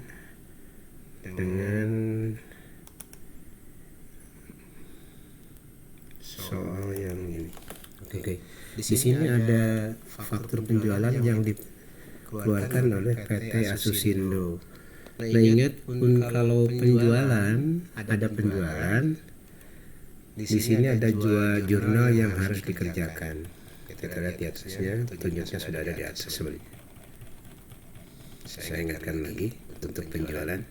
dengan soal yang ini. Oke. Di sini ada faktur penjualan yang dikeluarkan oleh PT Asusindo. Nah, ingat kalau penjualan ada penjualan, di sini ada jurnal yang harus dikerjakan. Kita lihat di atasnya, petunjuknya sudah ada di atas sebenarnya. Saya ingatkan lagi untuk penjualan.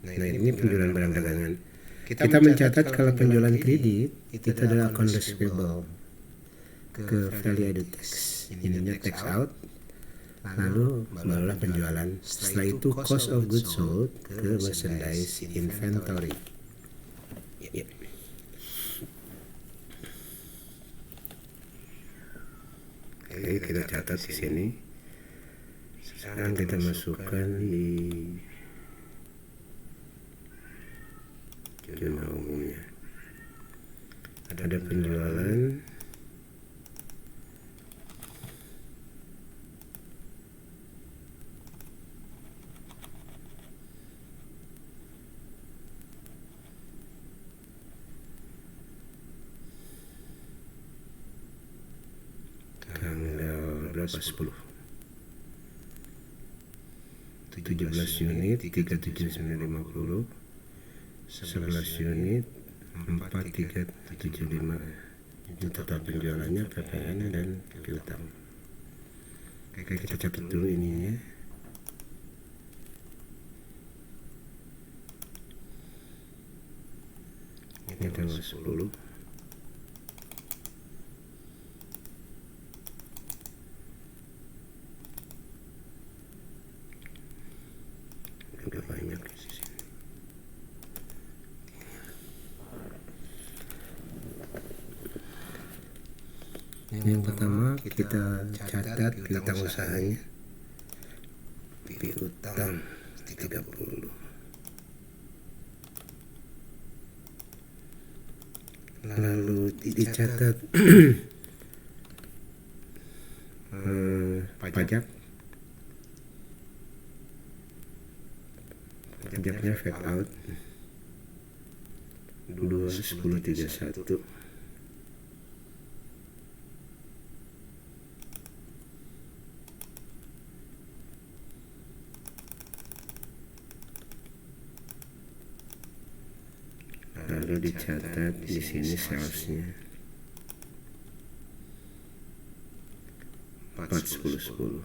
Nah, ini penjualan barang dagangan. Kita mencatat kalau penjualan kredit itu adalah account receivable ke value added tax, ininya tax out, lalu barulah penjualan. Setelah itu cost of goods sold ke merchandise inventory. Oke, kita catat di sini. Sekarang kita masukkan di jurnal umumnya. Ada penjualan, tanggal berapa? 10 17 unit 37950, 11 unit 4375. Ini total penjualannya, PPN dan piutang. Oke, kita catat dulu ininya. Ini tanggal 10. udah banyak di sini. Yang pertama kita catat piutang usahanya, piutang 30. Lalu dicatat pajaknya fade out 2/10/31. Lalu dicatat di sini salesnya 4/10/10.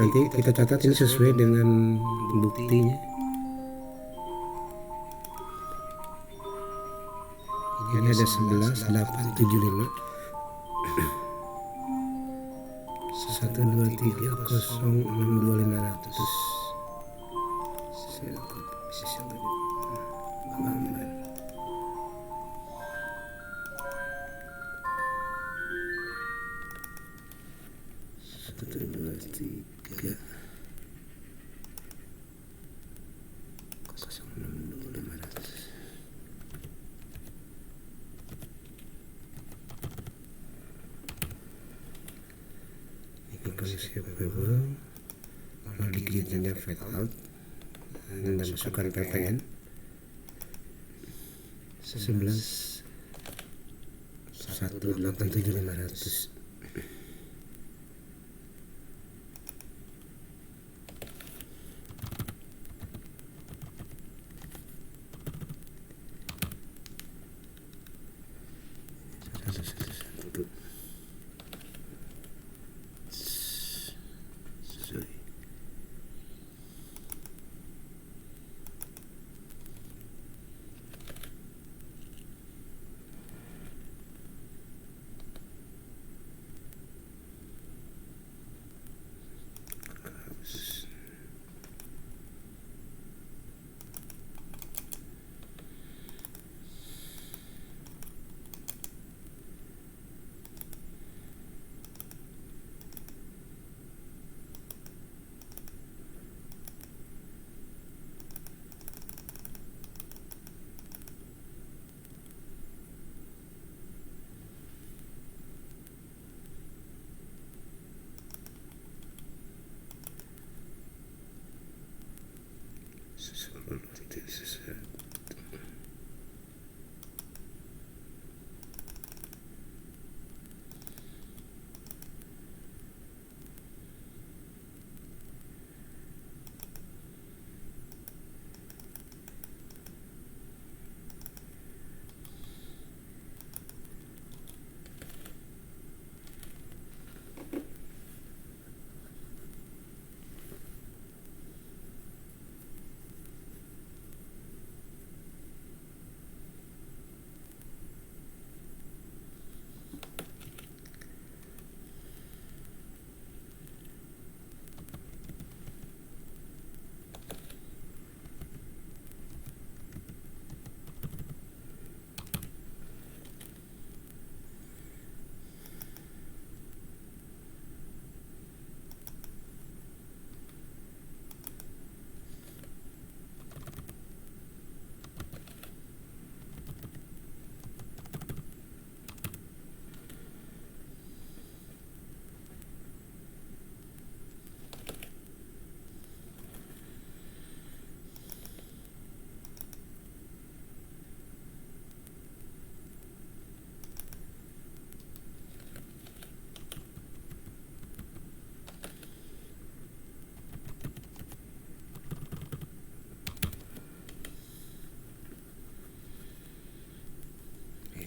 Nanti kita catat ini sesuai dengan buktinya. Ini ada 11.875 123062500. Satu dua tiga 062500. Ini kondisi available. Lalu digigitnya fade out dan masukkan PPN 11.187.500.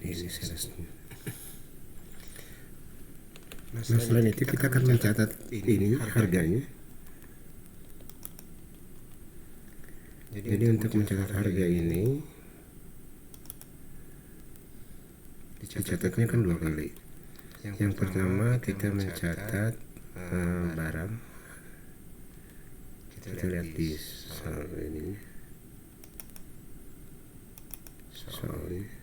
Ini salesnya Nah, selain itu kita akan mencatat ini harganya. Jadi untuk mencatat harga ini dicatatnya kan 2 kali. Yang pertama kita mencatat barang. Kita lihat di soal ini. Soal ini.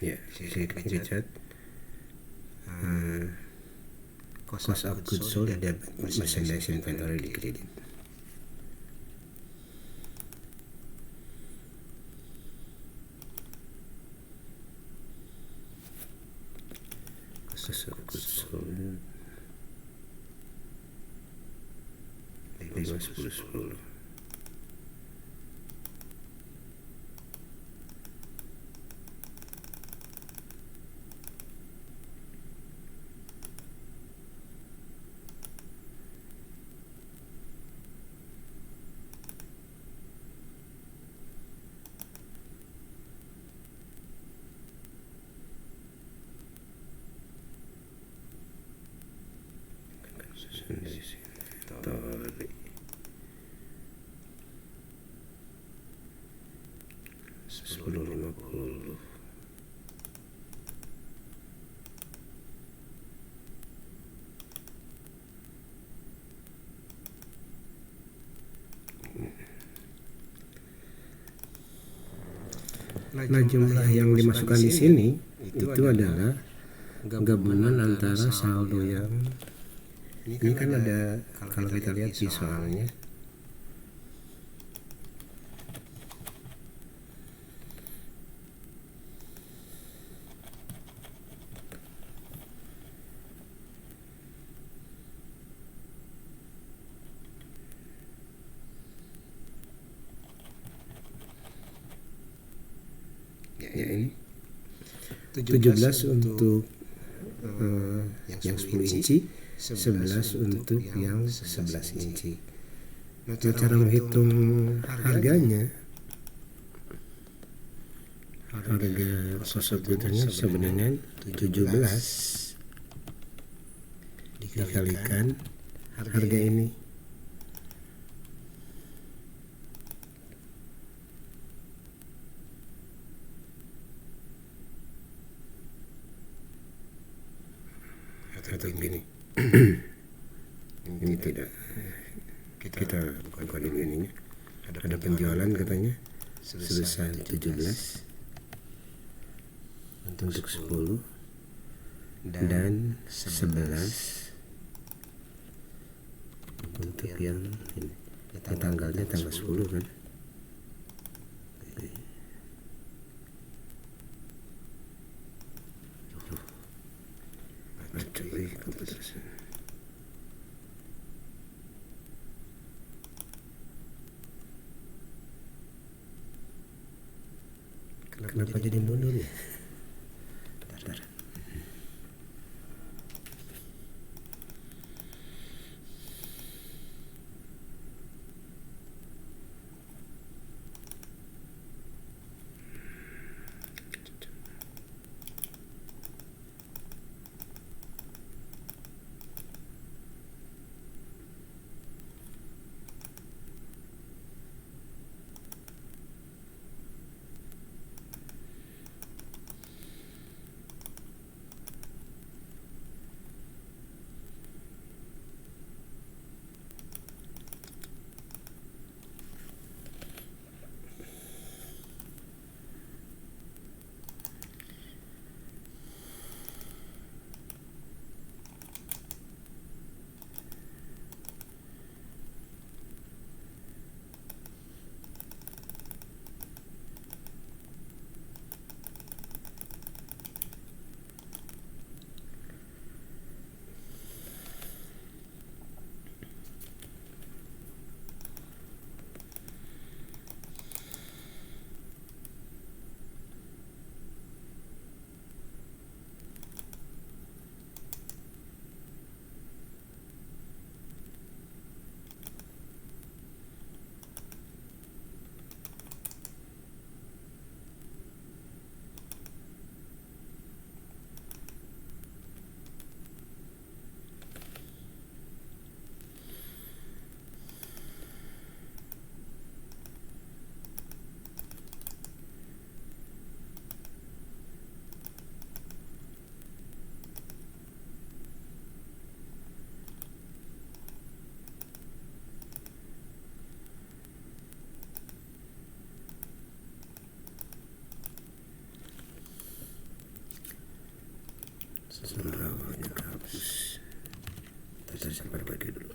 Ya, saya catat cost of goods sold dan merchandise inventory di kredit. Cost of goods sold 5, 10, 10. Inventory 10, 50. Nah, jumlah yang dimasukkan di sini itu adalah gabungan antara saldo yang ini kan ada, kalau kita lihat di soalnya ya ini 17 untuk yang 10 inci, 11 untuk yang 11 inci. Nah, cara menghitung harganya, harga cost of goods-nya sebenarnya 17 dikalikan harga ini. Atau gini. Ini tidak, kita bukan ininya. Ada penjualan katanya sebesar 17 untuk 10 dan 11 untuk yang ini. Tanggalnya tanggal 10 kan. Kenapa jadi mundur ya? Bentar. Sebenarnya hapus. Kita sampai bagi dulu.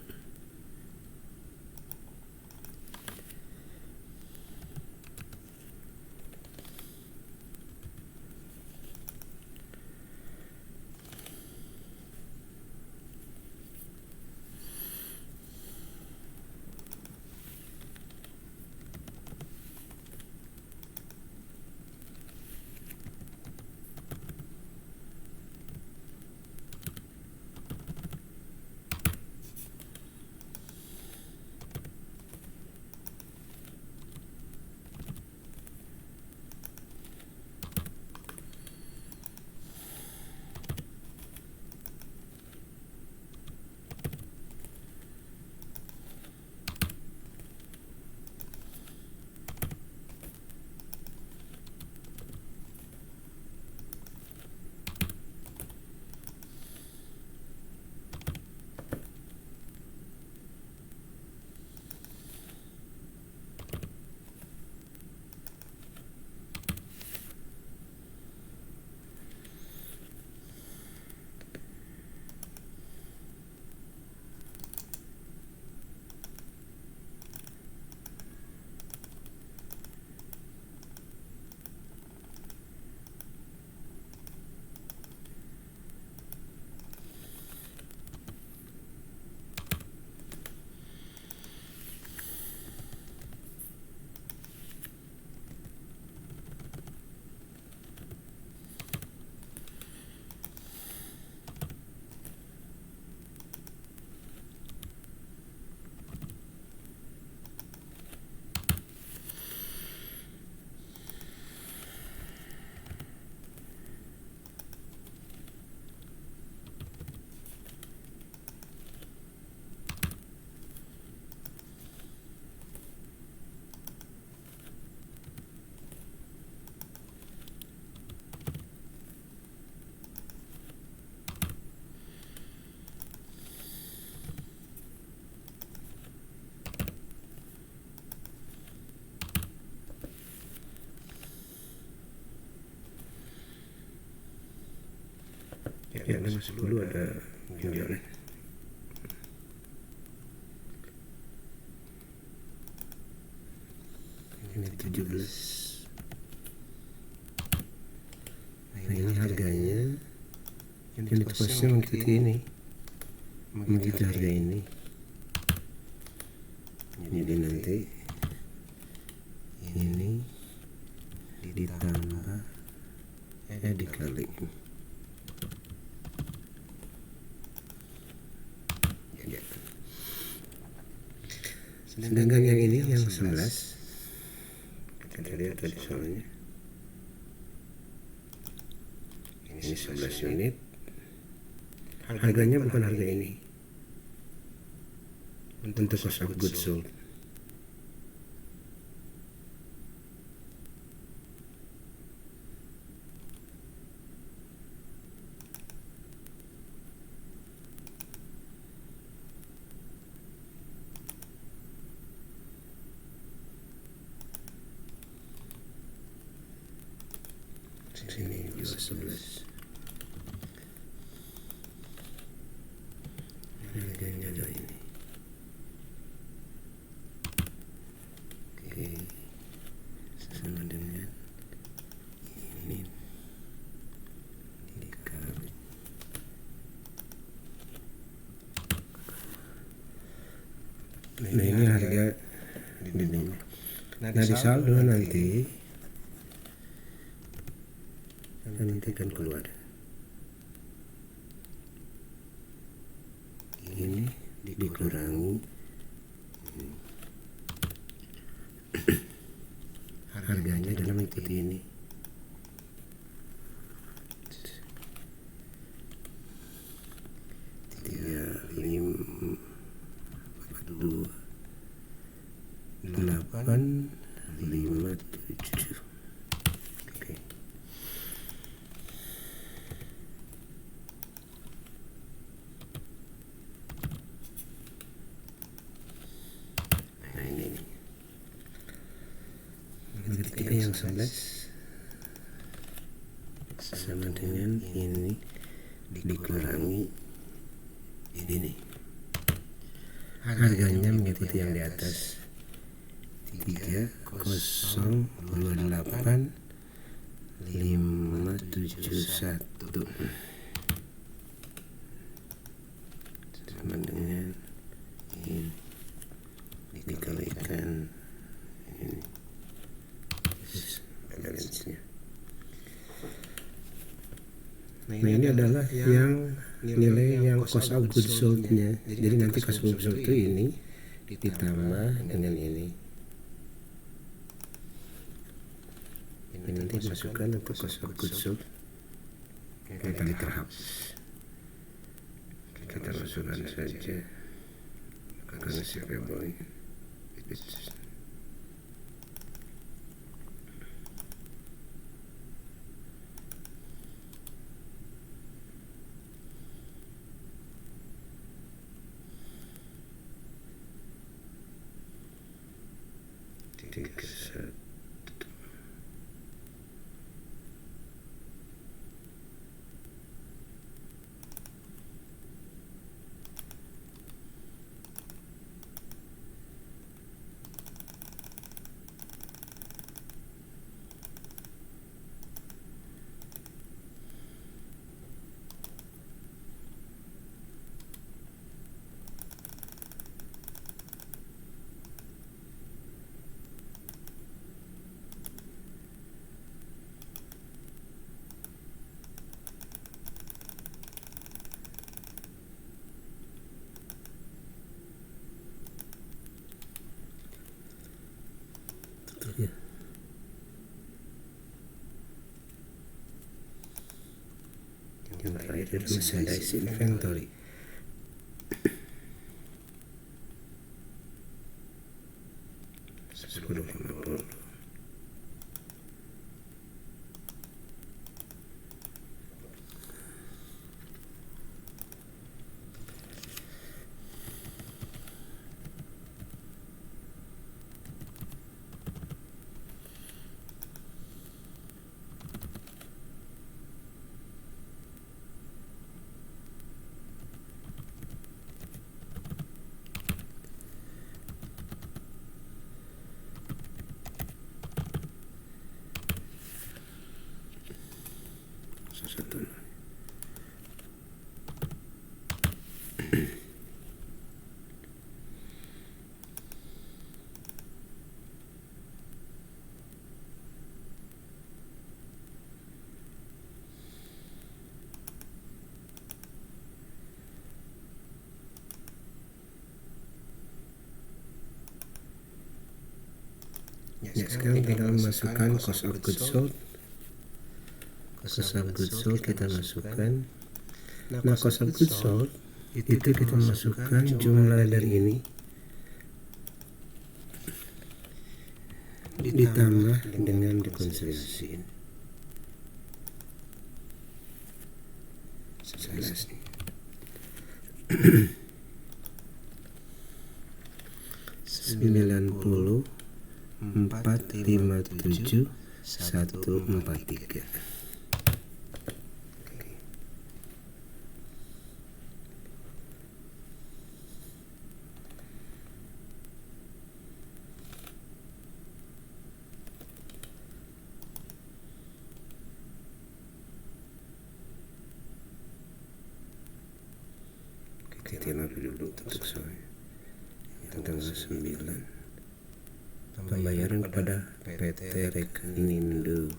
Yang masuk dulu ada violet. Ini 17. Nah ini harganya. Unit kosnya mengikuti ini, mengikuti harga ini. Jadi nanti ini ditambah dikali. Sedangkan yang ini yang 11, kita lihat tadi soalnya ini 11 unit, harganya bukan harga ini untuk cost of goods sold. Sini juga 11. Harganya ada ini. Oke, sama dengan ini dikali. Nah ini harga dinding. Nah di saldo nanti akan keluar ini dikurangi harganya dalam mengikuti ini. Tiga, 5, 2, 8, 5, 7. Oke. Nah ini ketika yang 11 sama dengan ini dikurangi ini. Harganya mengikuti yang di atas, 308571 sama dengan ini dikalikan ini balance-nya. Nah ini adalah yang nilai yang cost of goods sold-nya. Jadi nanti cost of goods sold itu ini ditambah dengan ini nanti masukkan untuk cost of goods sold yang tadi terhapus. Kita masukkan saja karena receivable it's ya. Yang terakhir merchandise inventory. $10.50. Satu. Ya, sekarang tinggal masukkan cost of goods sold. Cost of goods sold kita masukkan. Nah, cost of goods sold itu kita masukkan jumlah dari ini ditambah dengan dikonsoliasi 11 nih. 90.457.143. Kita dulu untuk sore tanggal 9 pembayaran kepada PT Reknindo.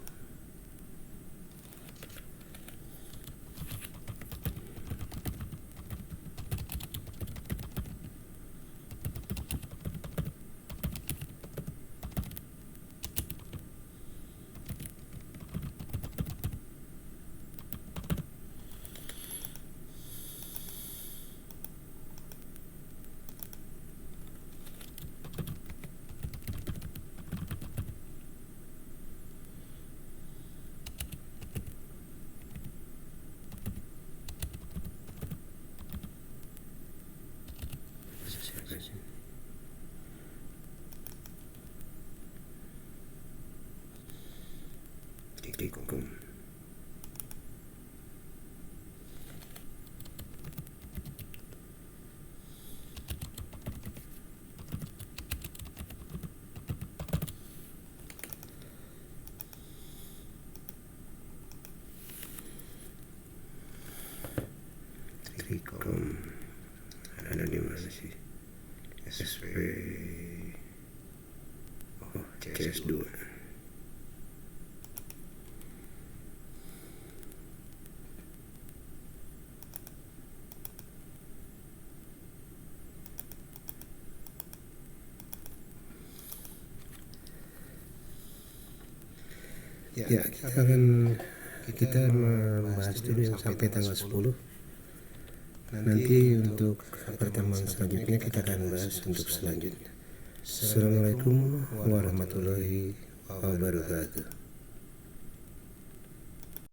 ada di mana sih? SP CS2. Ya, kita membahas dulu yang sampai tanggal 10. Nanti untuk pertemuan selanjutnya kita akan bahas untuk selanjutnya. Assalamualaikum warahmatullahi wabarakatuh.